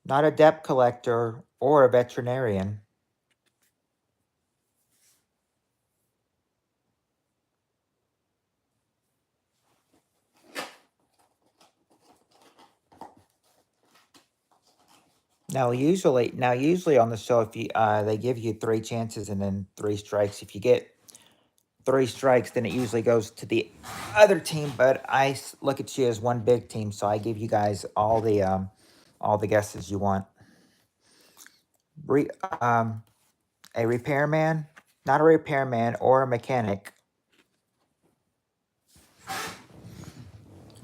Not a debt collector or a veterinarian. Now usually on the show, if you they give you 3 chances and then 3 strikes. If you get 3 strikes, then it usually goes to the other team. But look at you as one big team, so I give you guys all the guesses you want. Re, a repairman, not a repairman or a mechanic.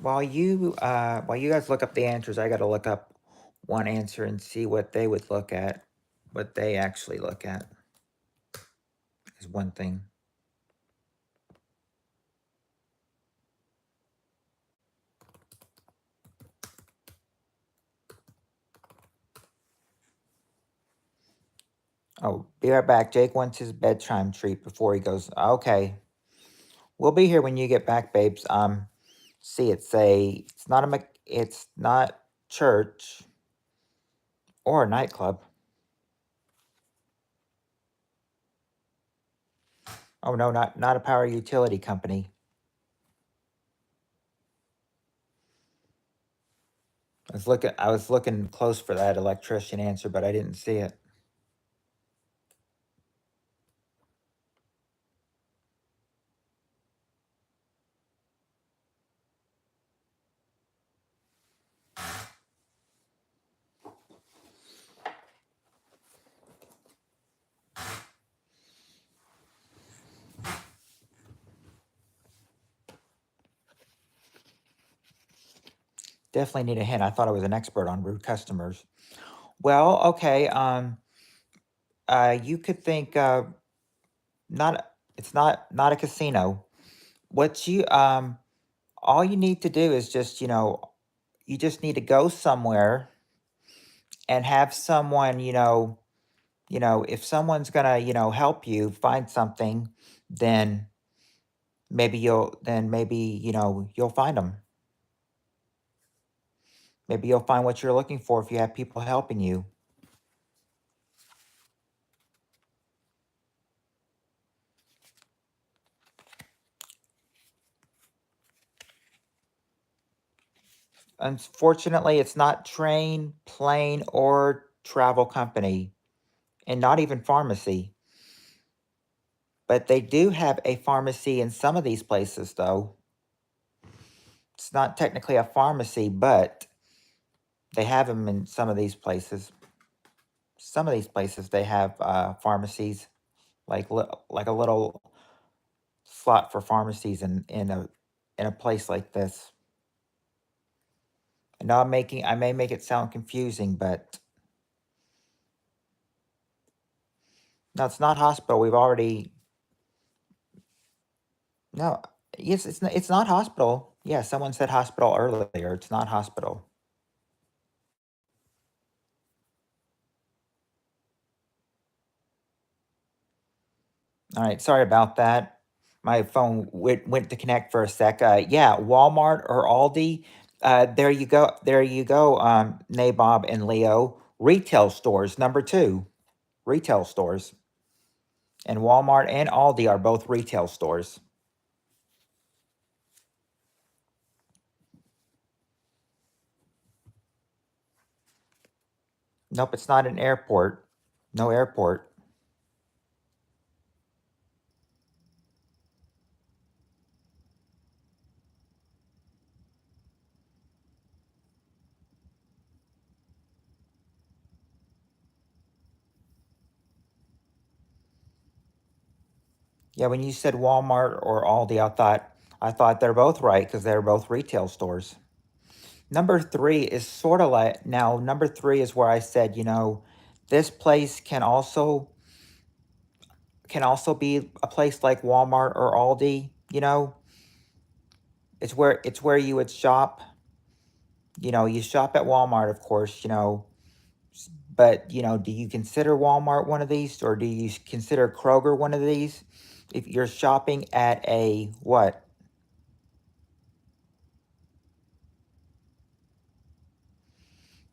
While you guys look up the answers, I got to look up one answer and see what they would look at, what they actually look at is one thing. Oh, be right back. Jake wants his bedtime treat before he goes. Okay, we'll be here when you get back, babes. See, it's not church or a nightclub. Oh no, not a power utility company. I was looking close for that electrician answer, but I didn't see it. Definitely need a hint. I thought I was an expert on rude customers. Well, okay. You could think not. It's not a casino. What you all you need to do is just you just need to go somewhere and have someone if someone's gonna help you find something, then maybe you'll find them. Maybe you'll find what you're looking for if you have people helping you. Unfortunately, it's not train, plane, or travel company, and not even pharmacy. But they do have a pharmacy in some of these places, though. It's not technically a pharmacy, but they have them in some of these places. Some of these places they have pharmacies, like a little slot for pharmacies in a place like this. And now I may make it sound confusing, but no, it's not hospital. We've already no. Yes, it's not hospital. Yeah, someone said hospital earlier. It's not hospital. All right, sorry about that. My phone went to connect for a sec. Yeah, Walmart or Aldi. There you go. There you go. Nabob and Leo. Retail stores. Number two. Retail stores. And Walmart and Aldi are both retail stores. Nope, it's not an airport. No airport. Yeah, when you said Walmart or Aldi, I thought they're both right because they're both retail stores. Number three is sort of like now. Number three is where I said, this place can also be a place like Walmart or Aldi. It's where you would shop. You shop at Walmart, of course. But do you consider Walmart one of these, or do you consider Kroger one of these? If you're shopping at a what?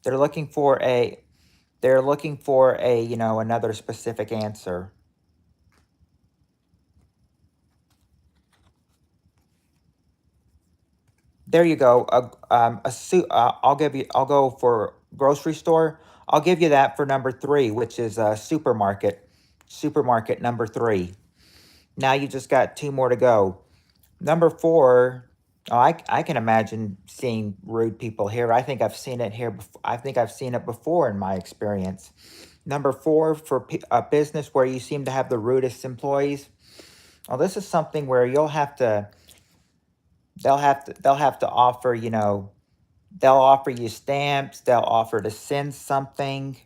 They're looking for a they're looking for a, another specific answer. There you go. I'll go for grocery store. I'll give you that for number three, which is a supermarket. Supermarket number three. Now you just got two more to go. Number four, oh, I can imagine seeing rude people here. I think I've seen it here. I think I've seen it before in my experience. Number four, for a business where you seem to have the rudest employees. Well, this is something where they'll have to offer, they'll offer you stamps, they'll offer to send something.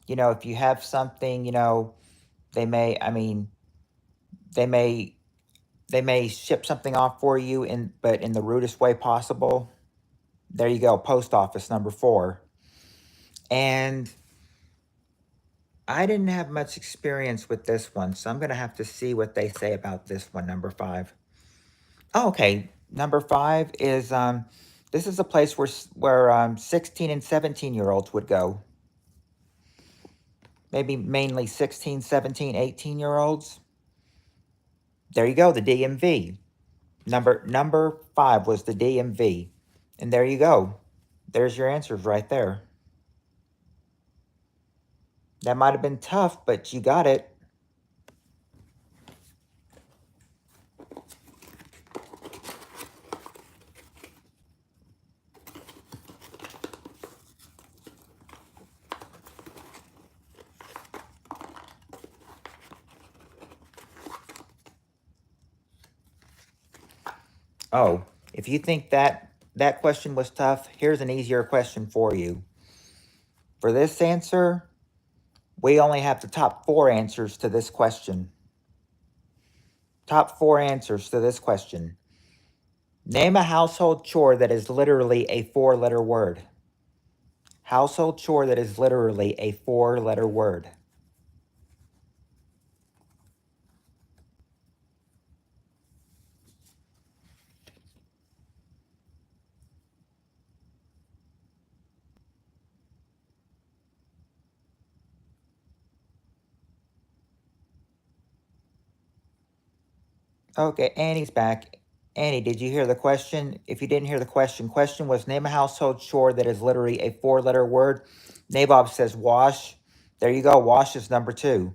If you have something, they may, I mean, they may they may ship something off for you but in the rudest way possible. There you go, post office number four. And I didn't have much experience with this one, so I'm gonna have to see what they say about this one, number five. Oh, okay. Number five is this is a place where 16 and 17-year-olds would go. Maybe mainly 16, 17, 18-year-olds. There you go, the DMV. Number five was the DMV. And there you go. There's your answers right there. That might have been tough, but you got it. Oh, if you think that question was tough, here's an easier question for you. For this answer, we only have the top four answers to this question. Top four answers to this question. Name a household chore that is literally a four-letter word. Household chore that is literally a four-letter word. Okay, Annie's back. Annie, did you hear the question? If you didn't hear the question was name a household chore that is literally a four-letter word. Nabob says wash. There you go. Wash is number 2.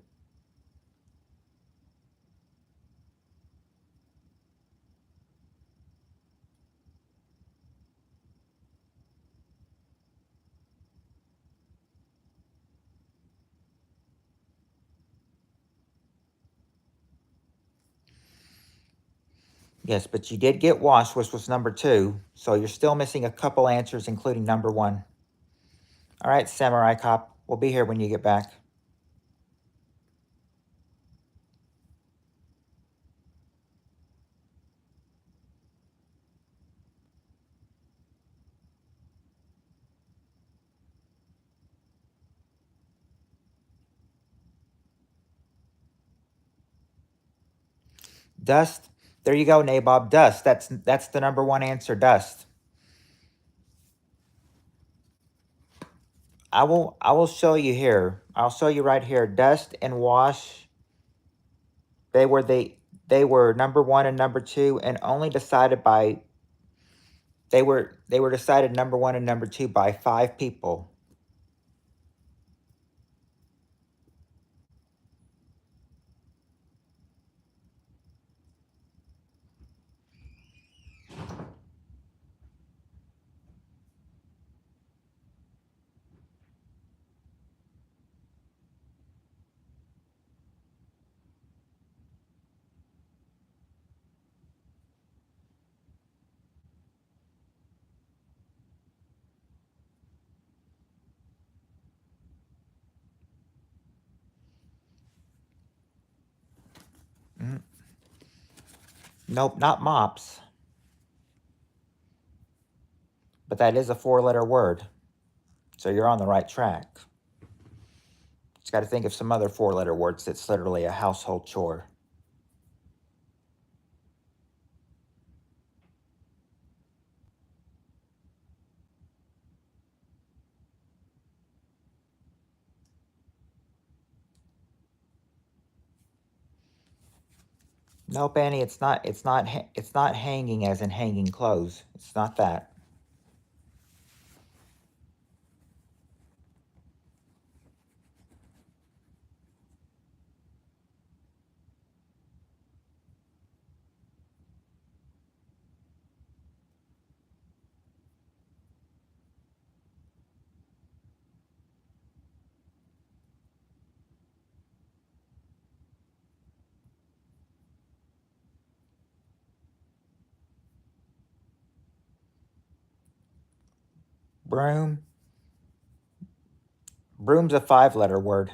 Yes, but you did get wash, which was number 2. So you're still missing a couple answers, including number 1. All right, Samurai Cop. We'll be here when you get back. Dust. There you go, Nabob. Dust. That's the number 1 answer. Dust. I will show you here. I'll show you right here. Dust and wash. They were they were number 1 and number 2, and only decided by they were decided number 1 and number 2 by 5 people. Mm. Nope, not mops. But that is a 4-letter word. So you're on the right track. Just got to think of some other 4-letter words that's literally a household chore. Nope, Annie, it's not hanging as in hanging clothes. It's not that. Broom. Broom's a 5-letter word.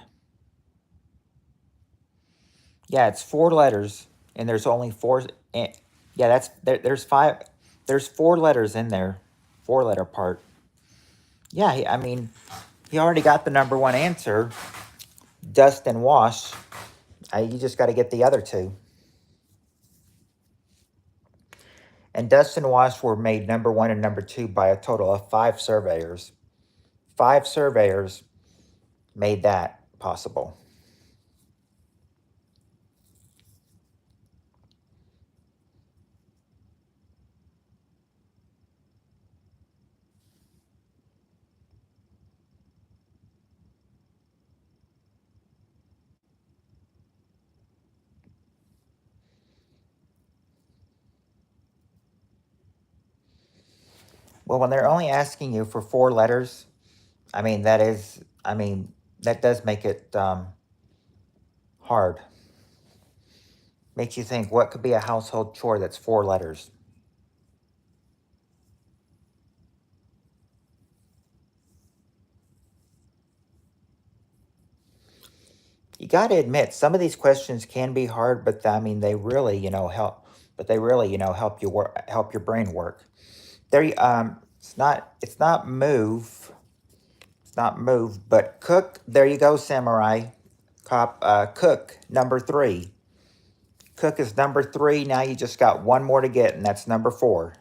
Yeah, it's 4 letters, and there's only 4. Yeah, there's 5. There's 4 letters in there, 4-letter part. Yeah, I mean, he already got the number 1 answer. Dust and wash. You just got to get the other 2. And dust and wash were made number 1 and number 2 by a total of 5 surveyors. 5 surveyors made that possible. Well, when they're only asking you for 4 letters, I mean, that does make it hard. Makes you think, what could be a household chore that's 4 letters? You got to admit, some of these questions can be hard, but I mean, they really, help. But they really, help you work, help your brain work. It's not move. It's not move, but cook. There you go, Samurai Cop. Cook, number 3. Cook is number 3. Now you just got one more to get, and that's number 4.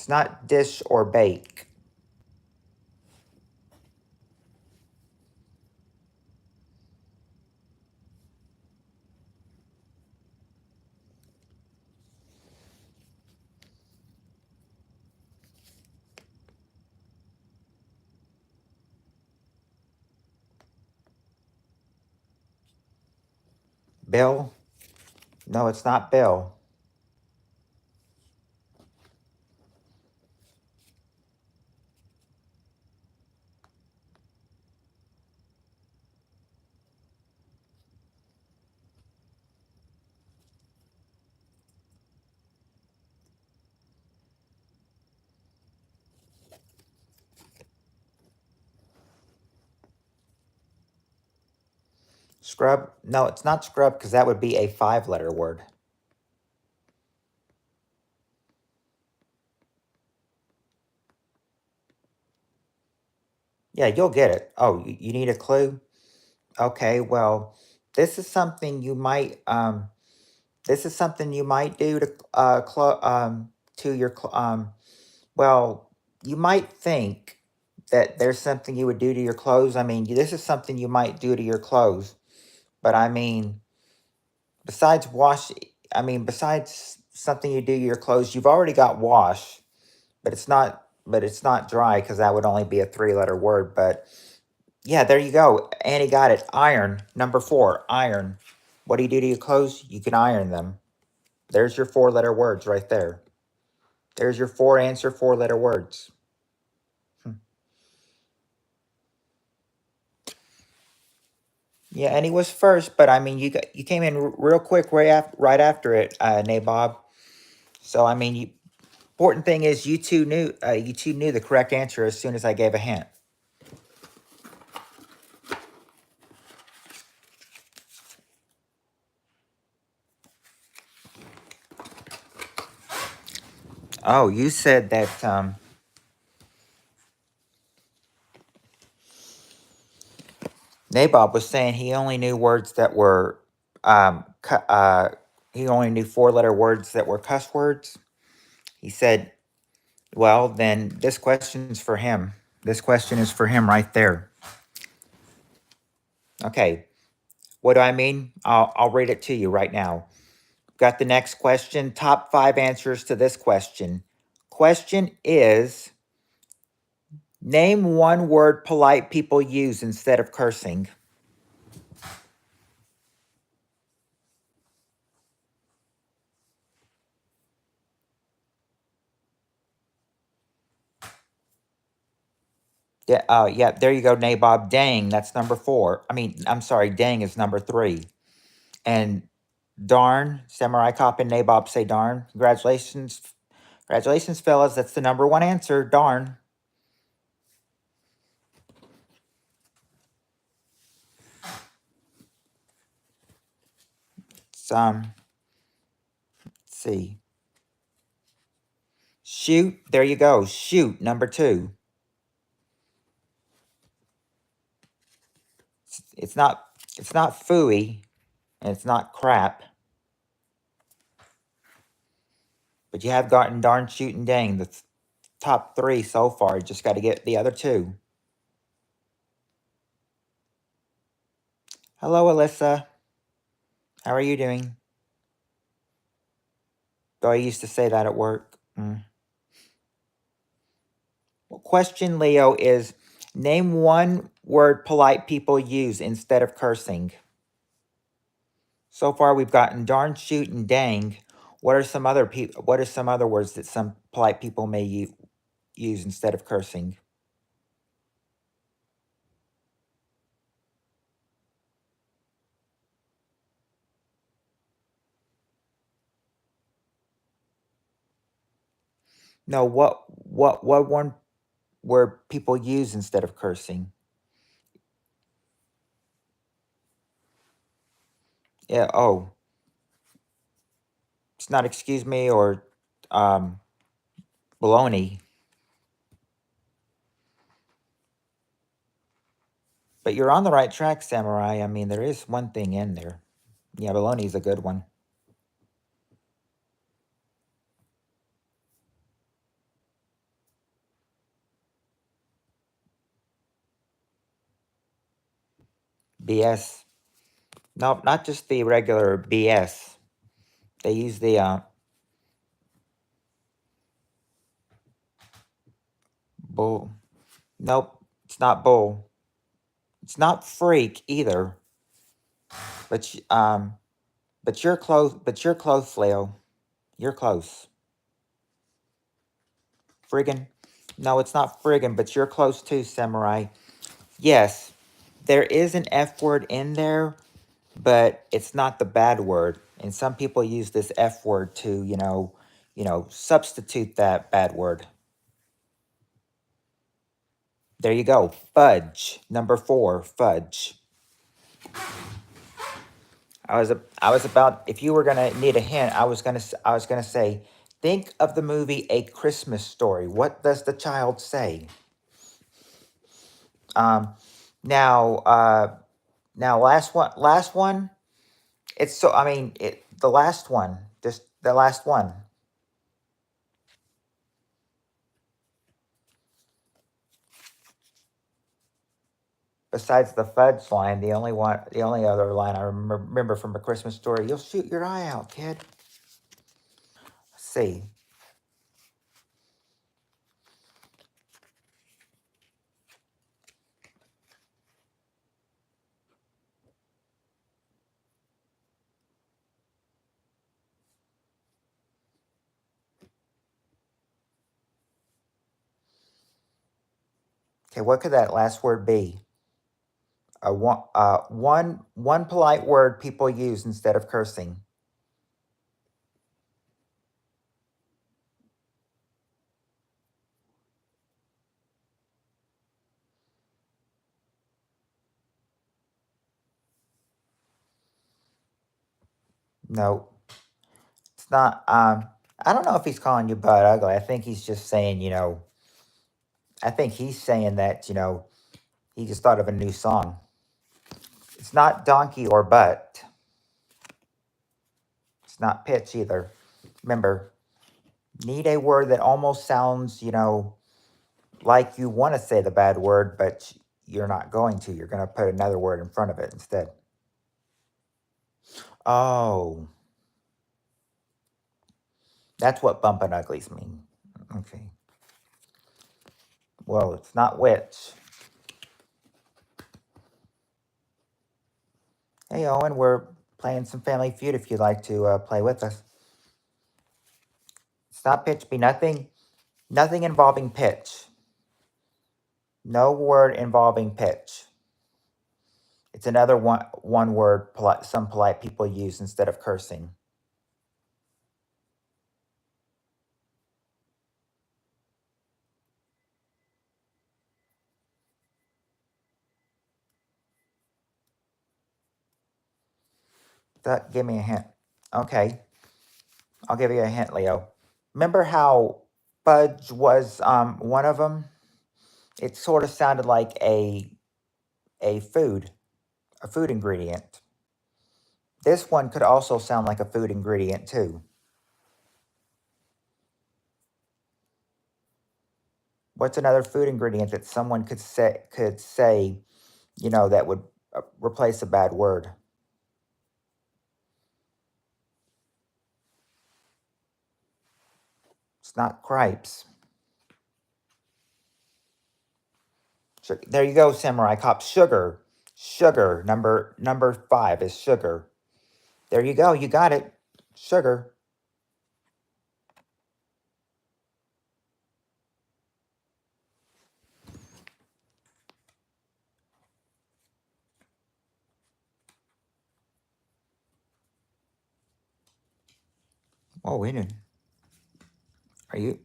It's not dish or bake. Bill? No, it's not Bill. Scrub? No, it's not scrub because that would be a 5-letter word. Yeah, you'll get it. Oh, you need a clue? Okay, well, this is something you might this is something you might do to your well, you might think that there's something you would do to your clothes. I mean, this is something you might do to your clothes, but I mean, besides wash, I mean, besides something you do to your clothes, you've already got wash, but it's not dry because that would only be a 3-letter word. But yeah, there you go. Annie got it. Iron. Number 4. Iron. What do you do to your clothes? You can iron them. There's your 4-letter words right there. There's your 4-letter words. Yeah, and he was first, but I mean, you came in real quick right after it, Nabob. So I mean, important thing is you two knew the correct answer as soon as I gave a hint. Oh, you said that Nabob was saying he only knew words that were he only knew 4-letter words that were cuss words. He said, "Well, then this question's for him. This question is for him right there." Okay, what do I mean? I'll read it to you right now. Got the next question. Top 5 answers to this question. Question is, name one word polite people use instead of cursing. Yeah, yeah, there you go, Nabob. Dang, that's number 4. I mean, I'm sorry, dang is number 3. And darn, Samurai Cop and Nabob say darn. Congratulations. Congratulations, fellas. That's the number 1 answer. Darn. It's, let's see. Shoot, there you go. Shoot, number 2. It's not it's not fooey and it's not crap. But you have gotten darn, shoot, and dang. The top 3 so far. You just got to get the other 2. Hello, Alyssa. How are you doing? Though I used to say that at work. Well, question, Leo, is name one word polite people use instead of cursing. So far, we've gotten darn, shoot, and dang. What are some other What are some other words that some polite people may use instead of cursing? No, what one word people use instead of cursing? Yeah. Oh, it's not excuse me or um baloney. But you're on the right track, Samurai. I mean, there is one thing in there. Yeah, baloney's a good one. BS. Nope, not just the regular BS. They use the bull. Nope, it's not bull. It's not freak either. But but you're close. But you're close, Leo. You're close. Friggin'. No, it's not friggin', but you're close too, Samurai. Yes, there is an F word in there, but it's not the bad word. And some people use this F word to, substitute that bad word. There you go. Fudge. Number 4, fudge. I was about, if you were gonna need a hint, I was gonna say, think of the movie A Christmas Story. What does the child say? Um, now, last one. It's so, I mean, the last one, just the last one. Besides the fudge line, the only other line I remember from A Christmas Story, you'll shoot your eye out, kid. Let's see. Okay, what could that last word be? One polite word people use instead of cursing. No, it's not. I don't know if he's calling you butt ugly. I think he's just saying, I think he's saying that, he just thought of a new song. It's not donkey or butt. It's not pitch either. Remember, need a word that almost sounds, like you want to say the bad word, but you're not going to. You're going to put another word in front of it instead. Oh, that's what bumpin' uglies mean. Okay. Well, it's not witch. Hey, Owen, we're playing some Family Feud if you'd like to play with us. It's not pitch. Be nothing involving pitch. No word involving pitch. It's another one word some polite people use instead of cursing. Give me a hint. Okay, I'll give you a hint, Leo. Remember how fudge was one of them? It sort of sounded like a food ingredient. This one could also sound like a food ingredient too. What's another food ingredient that someone could say, that would replace a bad word? It's not cripes. There you go, Samurai Cop. Sugar. Sugar. Number 5 is sugar. There you go. You got it. Sugar. Oh, wait a minute. Are you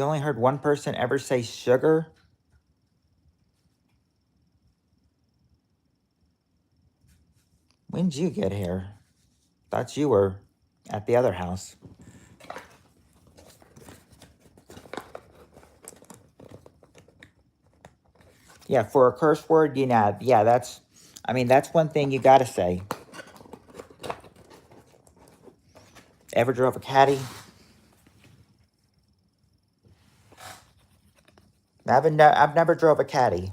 only heard one person ever say sugar? When did you get here? Thought you were at the other house. Yeah, for a curse word, yeah, that's one thing you gotta say. Ever drove a caddy? I've never drove a caddy.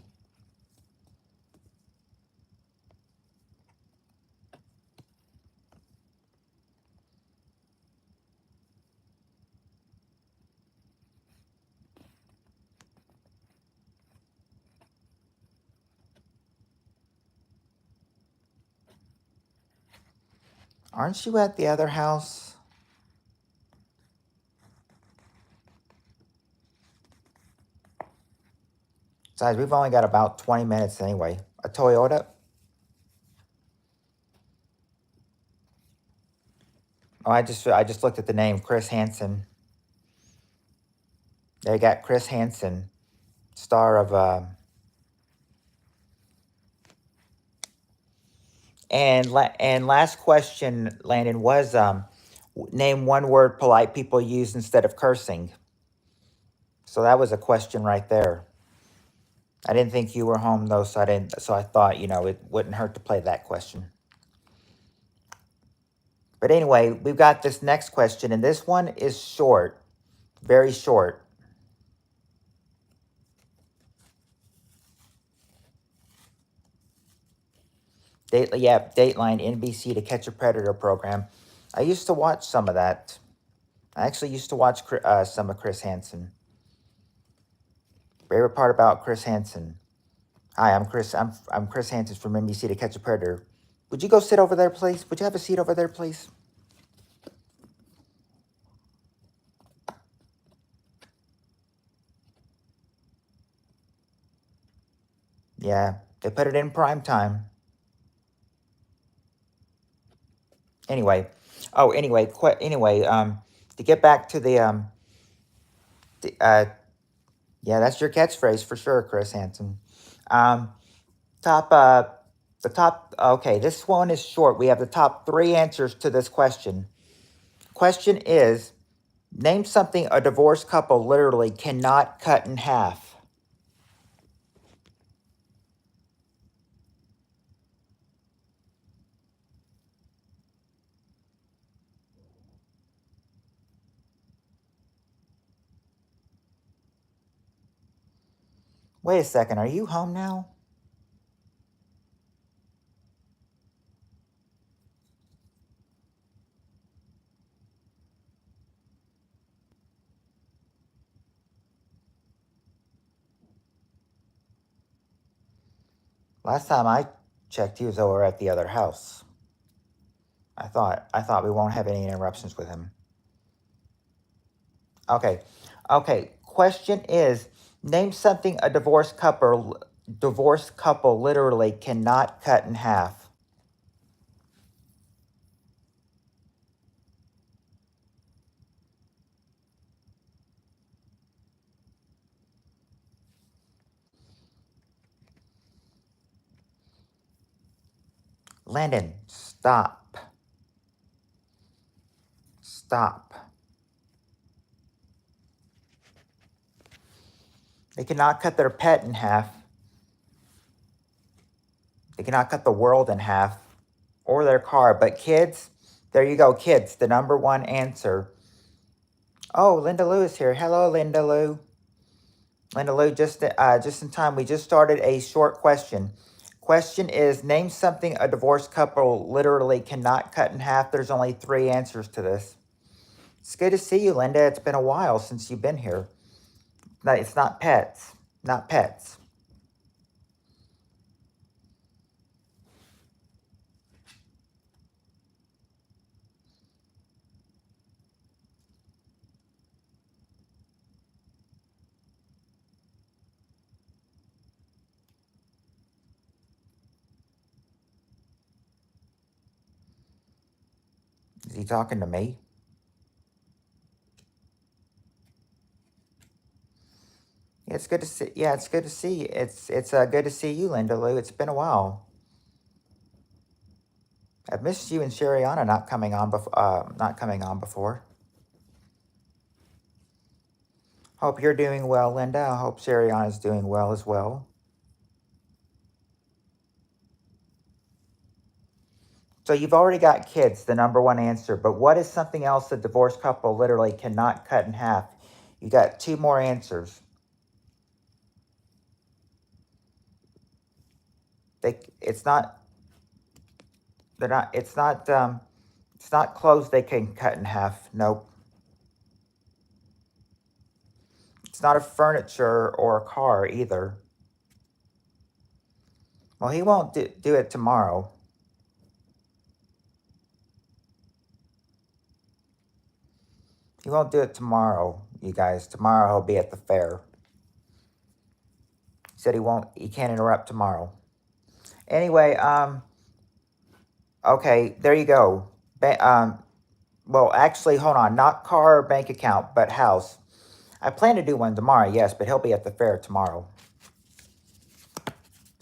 Aren't you at the other house? Besides, we've only got about 20 minutes anyway. A Toyota? Oh, I just looked at the name, Chris Hansen. They got Chris Hansen, star of and last question, Landon, was name one word polite people use instead of cursing. So that was a question right there. I didn't think you were home though, so I thought, it wouldn't hurt to play that question. But anyway, we've got this next question, and this one is short, very short. Dateline NBC To Catch a Predator program. I used to watch some of that. I actually used to watch some of Chris Hansen. Favorite part about Chris Hansen. Hi, I'm Chris. I'm Chris Hansen from NBC To Catch a Predator. Would you go sit over there, please? Would you have a seat over there, please? Yeah, they put it in prime time. Anyway, to get back to yeah, that's your catchphrase for sure, Chris Hansen. Um, top, the top. Okay, this one is short. We have the top 3 answers to this question. Question is, name something a divorced couple literally cannot cut in half. Wait a second, are you home now? Last time I checked, he was over at the other house. I thought we won't have any interruptions with him. Okay. Okay. Question is, name something a divorced couple literally cannot cut in half. Landon, stop. Stop. They cannot cut their pet in half. They cannot cut the world in half or their car. But kids, there you go, kids, the number one answer. Oh, Linda Lou is here. Hello, Linda Lou. Linda Lou, just in time. We just started a short question. Question is, name something a divorced couple literally cannot cut in half. There's only 3 answers to this. It's good to see you, Linda. It's been a while since you've been here. No, it's not pets. Not pets. Is he talking to me? Yeah, it's good to see. Yeah, it's good to see. It's good to see you, Linda Lou. It's been a while. I've missed you and Sheriana not coming on before. Hope you're doing well, Linda. I hope Sheriana's doing well as well. So you've already got kids, the number one answer. But what is something else a divorced couple literally cannot cut in half? You got 2 more answers. It's not. They're not. It's not. It's not clothes they can cut in half. Nope. It's not a furniture or a car either. Well, he won't do it tomorrow. He won't do it tomorrow, you guys. Tomorrow he'll be at the fair. He said he can't interrupt tomorrow. Anyway, okay, there you go. Well, actually, hold on. Not car or bank account, but house. I plan to do one tomorrow, yes, but he'll be at the fair tomorrow.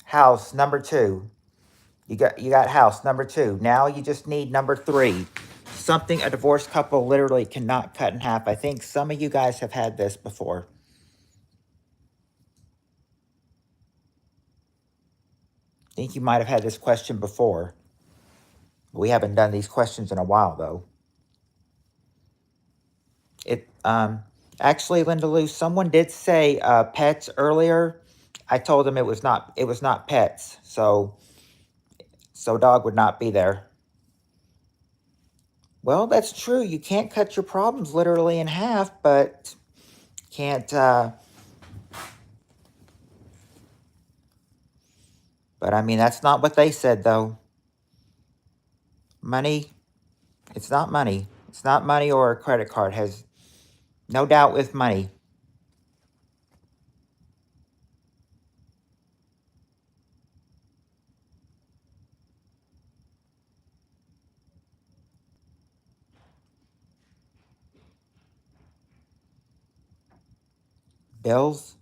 House number 2. You got house number 2. Now you just need number 3. Something a divorced couple literally cannot cut in half. I think some of you guys have had this before. I think you might have had this question before. We haven't done these questions in a while, though. Actually, Linda Lou, someone did say pets earlier. I told them it was not pets, so dog would not be there. Well, that's true. You can't cut your problems literally in half, but can't. But I mean, that's not what they said, though. Money. It's not money. It's not money or a credit card. Has no doubt with money. Bills.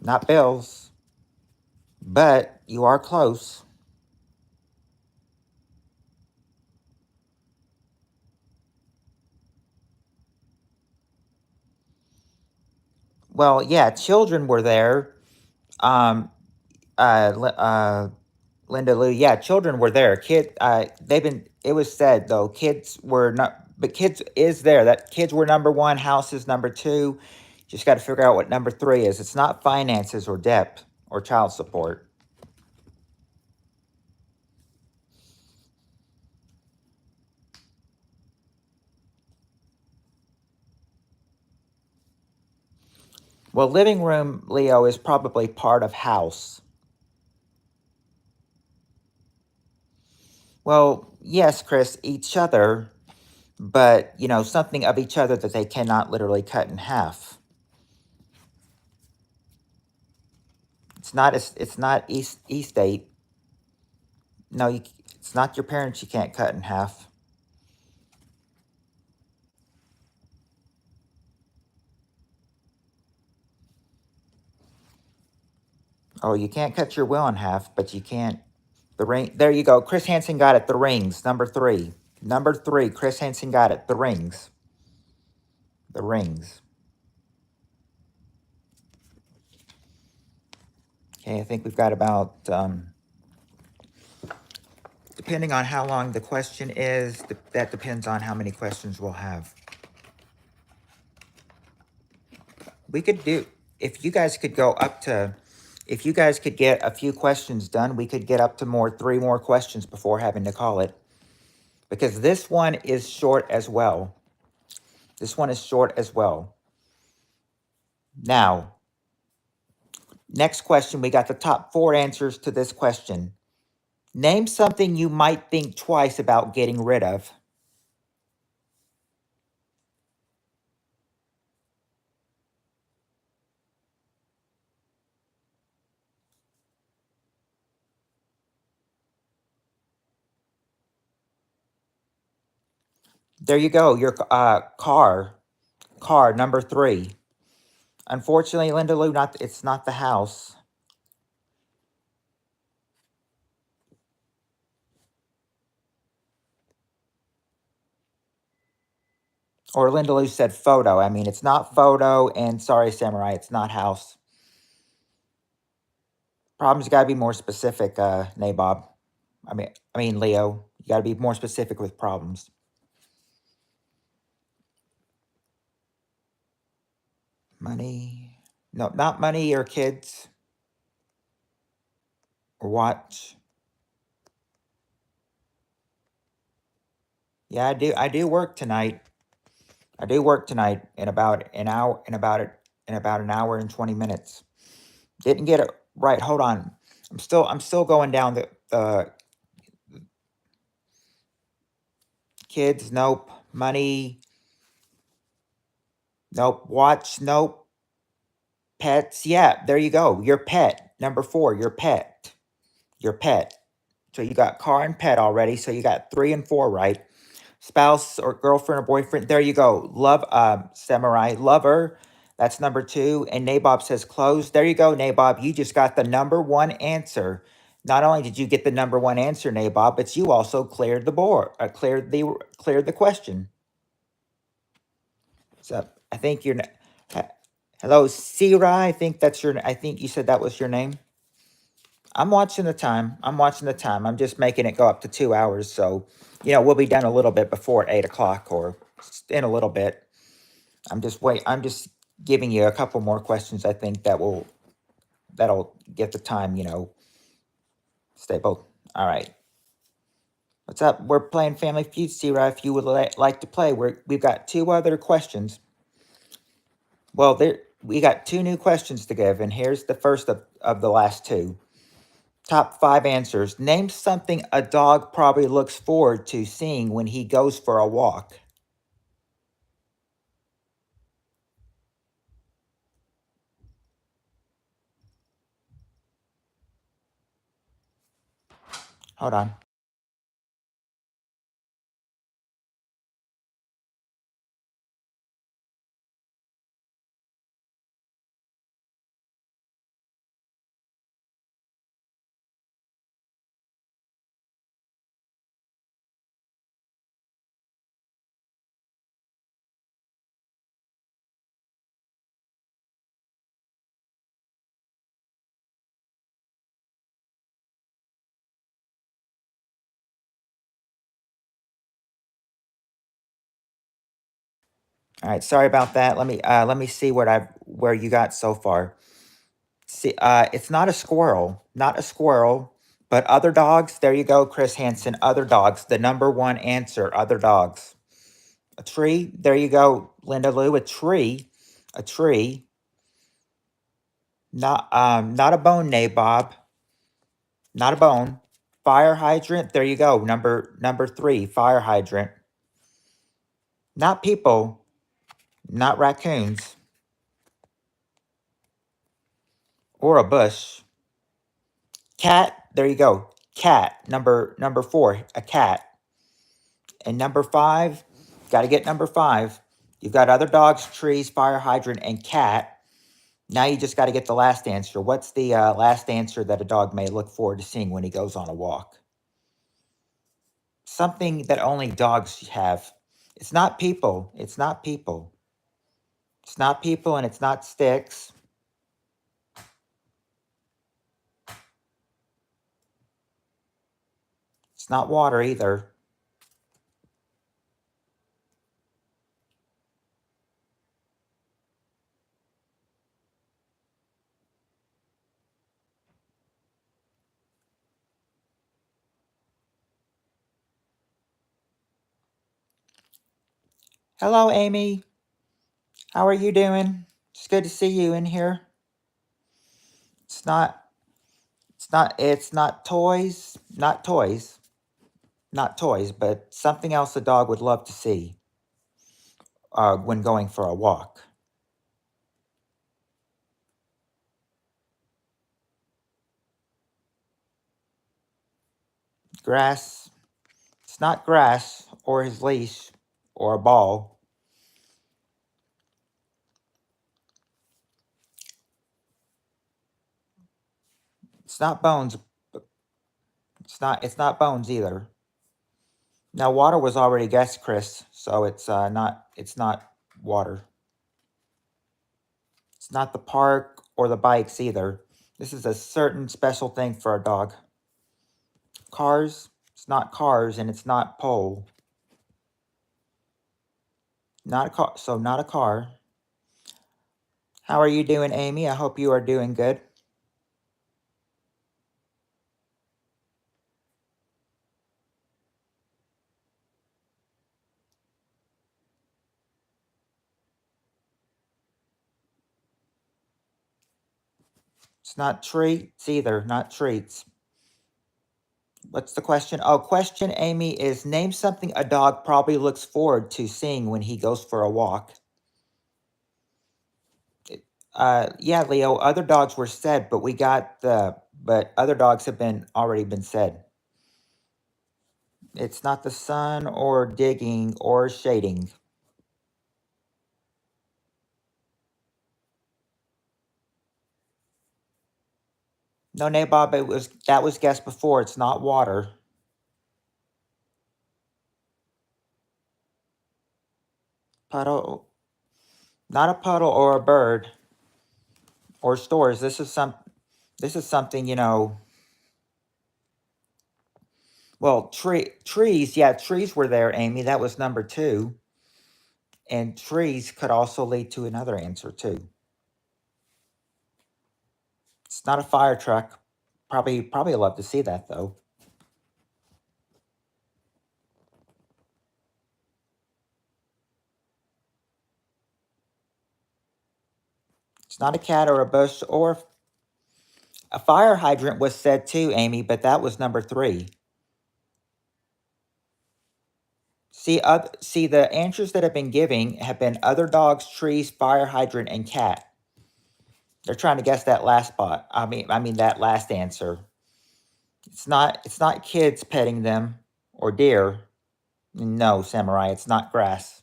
Not bills. But you are close. Well, yeah, children were there. Um, Linda Lou, yeah, children were there. It was said though, kids were not, but kids is there. That kids were number 1, house is number 2. Just got to figure out what number 3 is. It's not finances or debt or child support. Well, living room, Leo, is probably part of house. Well, yes, Chris, each other, but something of each other that they cannot literally cut in half. It's not estate. No, it's not your parents you can't cut in half. Oh, you can't cut your will in half, but you can't. The ring. There you go. Chris Hansen got it. The rings. Number 3. Number 3. Chris Hansen got it. The rings. The rings. Okay, I think we've got about, depending on how long the question is, that depends on how many questions we'll have. We could do, if you guys could get a few questions done, we could get up to 3 more questions before having to call it. Because this one is short as well. This one is short as well. Now, next question, we got the top 4 answers to this question. Name something you might think twice about getting rid of. There you go, your car number 3. Unfortunately, Linda Lou, it's not the house. Or Linda Lou said photo. I mean, it's not photo, and sorry, Samurai, it's not house. Problems got to be more specific, Nabob. I mean, Leo. You got to be more specific with problems. Money. No, not money or kids. Or watch. Yeah, I do work tonight. I do work tonight in about an hour, in about an hour and 20 minutes. Didn't get it right. Hold on. I'm still going down the kids. Nope. Money. Nope. Watch. Nope. Pets. Yeah, there you go. Your pet. Number four, your pet. Your pet. So you got car and pet already. So you got three and four right. Spouse or girlfriend or boyfriend. There you go. Love, samurai, lover. That's number two. And Nabob says close. There you go, Nabob. You just got the number one answer. Not only did you get the number one answer, Nabob, but you also cleared the board, cleared the question. So I think you're. Hello, Sira. I think that's your. I think you said that was your name. I'm watching the time. I'm watching the time. I'm just making it go up to 2 hours. So, we'll be done a little bit before 8 o'clock or in a little bit. I'm just giving you a couple more questions. I think that'll get the time, stable. All right. What's up? We're playing Family Feud, Sierra. If you would like to play, we've got two other questions. Well, we got two new questions to give, and here's the first of the last two. Top five answers. Name something a dog probably looks forward to seeing when he goes for a walk. Hold on. All right, sorry about that. Let me see where you got so far. See, it's not a squirrel, not a squirrel, but other dogs. There you go, Chris Hansen. Other dogs. The number one answer. Other dogs. A tree. There you go, Linda Lou. A tree. Not a bone, Nabob. Not a bone. Fire hydrant. There you go. Number three. Fire hydrant. Not people. Not raccoons. Or a bush. Cat. There you go. Cat. Number four. A cat. And number five. Got to get number five. You've got other dogs, trees, fire hydrant, and cat. Now you just got to get the last answer. What's the last answer that a dog may look forward to seeing when he goes on a walk? Something that only dogs have. It's not people. It's not people. It's not people and it's not sticks. It's not water either. Hello, Amy. How are you doing? It's good to see you in here. It's not, it's not toys, not toys, but something else a dog would love to see when going for a walk. Grass. It's not grass or his leash or a ball. It's not bones. It's not bones either. Now water was already guessed, Chris, so it's not water. It's not the park or the bikes either. This is a certain special thing for a dog. Cars. It's not cars and it's not pole. Not a car. So not a car. How are you doing, Amy? I hope you are doing good. It's not treats either. Not treats. What's the question? Oh, question, Amy, is name something a dog probably looks forward to seeing when he goes for a walk. Yeah, Leo, other dogs were said, but but other dogs have been already been said. It's not the sun or digging or shading. No, Nabob, that was guessed before. It's not water. Puddle, not a puddle or a bird or stores. This is something, you know. Well, trees, yeah, trees were there, Amy. That was number two. And trees could also lead to another answer too. It's not a fire truck. Probably love to see that though. It's not a cat or a bush or a fire hydrant was said too, Amy, but that was number three. See, the answers that have been giving have been other dogs, trees, fire hydrant, and cat. They're trying to guess that last spot. I mean that last answer. It's not kids petting them or deer. No, Samurai, it's not grass.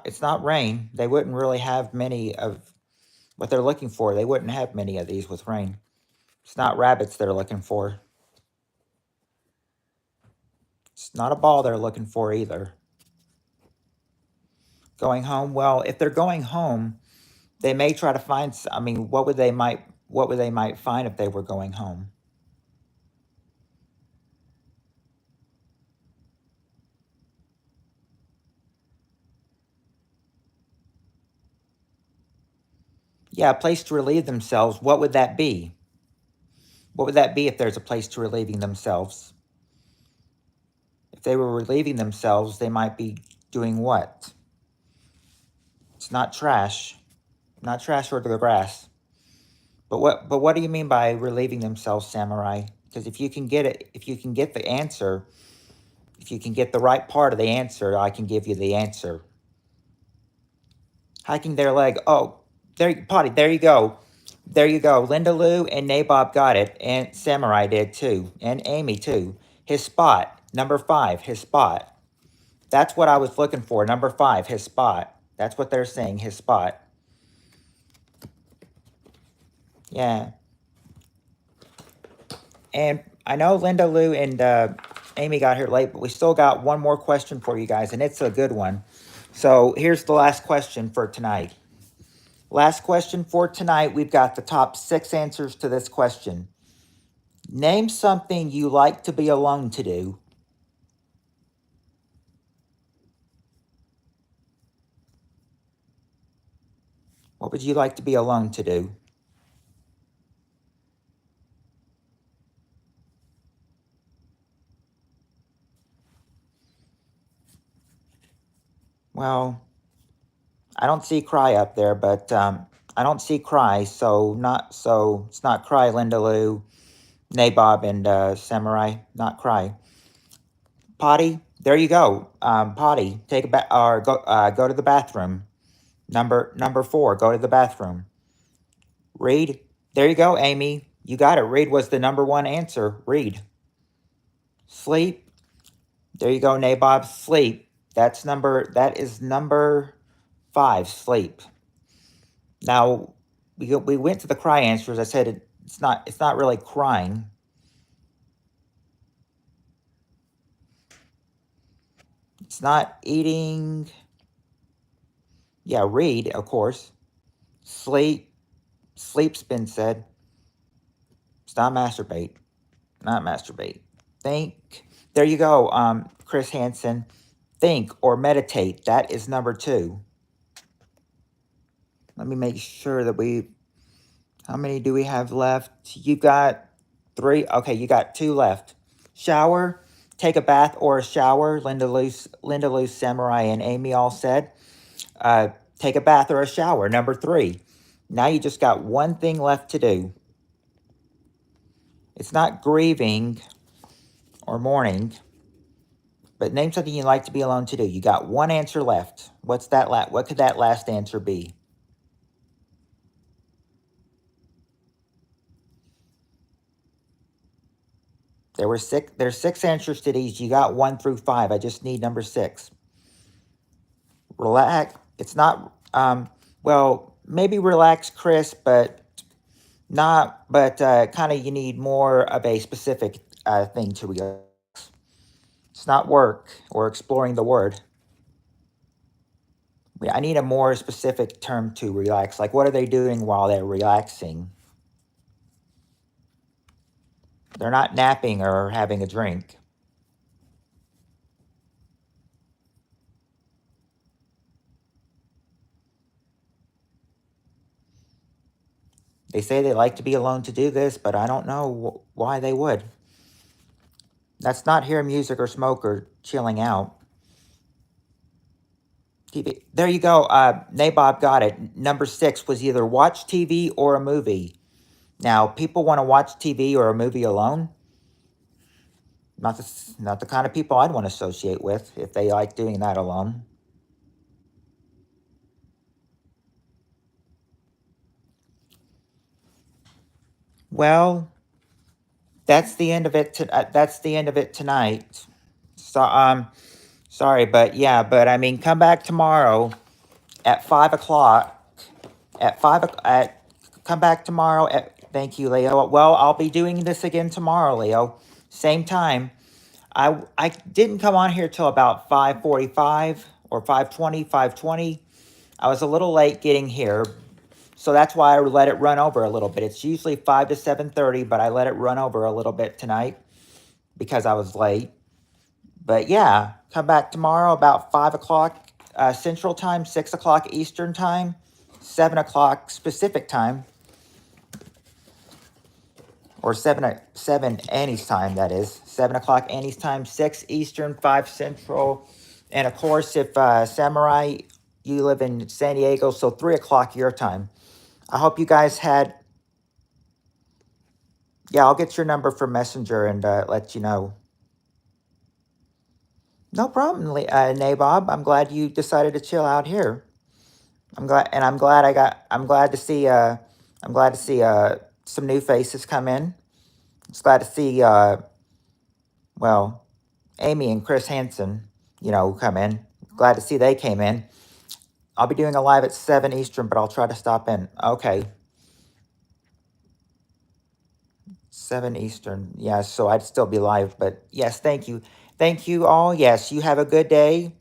It's not rain. They wouldn't really have many of what they're looking for. They wouldn't have many of these with rain. It's not rabbits they're looking for. It's not a ball they're looking for either. Going home, well, if they're going home, they may try to find I mean, what would they might find if they were going home? Yeah, a place to relieve themselves. What would that be? What would that be if there's a place to relieving themselves? If they were relieving themselves, they might be doing what? It's not trash. Not trash or the grass. But what do you mean by relieving themselves, Samurai? Because if you can get the answer, if you can get the right part of the answer, I can give you the answer. Hiking their leg. Oh, there, Potty. There you go. There you go. Linda Lou and Nabob got it, and Samurai did too, and Amy too. His spot, number five, his spot. That's what I was looking for. Number five, his spot. That's what they're saying, his spot. Yeah. And I know Linda Lou and Amy got here late, but we still got one more question for you guys, and it's a good one. So here's the last question for tonight. Last question for tonight. We've got the top 6 answers to this question. Name something you like to be alone to do. What would you like to be alone to do? Well, I don't see cry up there, but I don't see cry, so it's not cry, Linda Lou, Nabob, and Samurai, not cry. Potty, there you go. Potty, take a or go to the bathroom. Number 4, go to the bathroom. Read, there you go, Amy. You got it. Read was the number 1 answer. Read. Sleep, there you go, Nabob. Sleep. That is number 5. Sleep. Now we went to the cry answers. I said it's not really crying. It's not eating. Yeah, read, of course. Sleep. Sleep's been said. It's not masturbate. Not masturbate. Think. There you go, Chris Hansen. Think or meditate. That is number 2. Let me make sure that how many do we have left? You got 3. Okay, you got 2 left. Shower. take a bath or a shower. Linda Lou, Samurai, and Amy all said. Uh, take a bath or a shower. Number 3. Now you just got one thing left to do. It's not grieving or mourning, but name something you like to be alone to do. You got one answer left. What's that? What could that last answer be? There's 6 answers to these. You got 1 through 5. I just need number 6. Relax. It's not. Well, maybe relax, Chris, but not. But kind of, you need more of a specific thing to relax. It's not work or exploring the word. I need a more specific term to relax. Like, what are they doing while they're relaxing? They're not napping or having a drink. They say they like to be alone to do this, but I don't know why they would. That's not hear music or smoke or chilling out. TV. There you go. Nabob got it. Number 6 was either watch TV or a movie. Now, people want to watch TV or a movie alone. Not the kind of people I'd want to associate with if they like doing that alone. Well, that's the end of it. That's the end of it tonight. So, sorry, but yeah, but I mean, come back tomorrow at 5 o'clock. Come back tomorrow at. Thank you, Leo. Well, I'll be doing this again tomorrow, Leo. Same time. I didn't come on here till about 5:45 or 5:20, 5:20. I was a little late getting here, so that's why I let it run over a little bit. It's usually 5 to 7:30, but I let it run over a little bit tonight because I was late. But yeah, come back tomorrow about 5 o'clock Central Time, 6 o'clock Eastern Time, 7 o'clock Pacific Time, or 7 Annie's time, that is. 7 o'clock Annie's time, 6 Eastern, 5 Central. And of course, if Samurai, you live in San Diego, so 3 o'clock your time. I hope you guys had. Yeah, I'll get your number from Messenger and let you know. No problem, Nabob. I'm glad you decided to chill out here. I'm glad to see. I'm glad to see some new faces come in. It's glad to see. Well, Amy and Chris Hansen, come in. Glad to see they came in. I'll be doing a live at 7 Eastern, but I'll try to stop in. Okay. 7 Eastern. Yeah, so I'd still be live, but yes, thank you. Thank you all. Yes, you have a good day.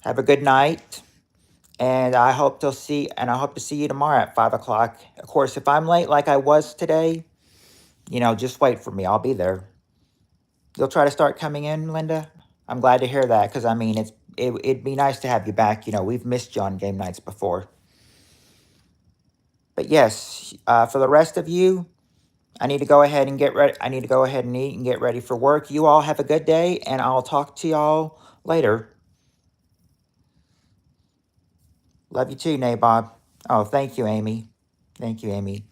Have a good night. And I hope to see you tomorrow at 5 o'clock. Of course, if I'm late like I was today, just wait for me. I'll be there. You'll try to start coming in, Linda? I'm glad to hear that, because, I mean, it'd be nice to have you back. We've missed you on game nights before. But yes, for the rest of you, I need to go ahead and get ready. I need to go ahead and eat and get ready for work. You all have a good day, and I'll talk to y'all later. Love you too, Nabob. Oh, thank you, Amy. Thank you, Amy.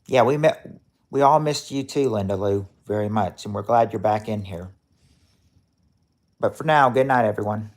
Yeah, we all missed you too, Linda Lou, very much, and we're glad you're back in here. But for now, good night, everyone.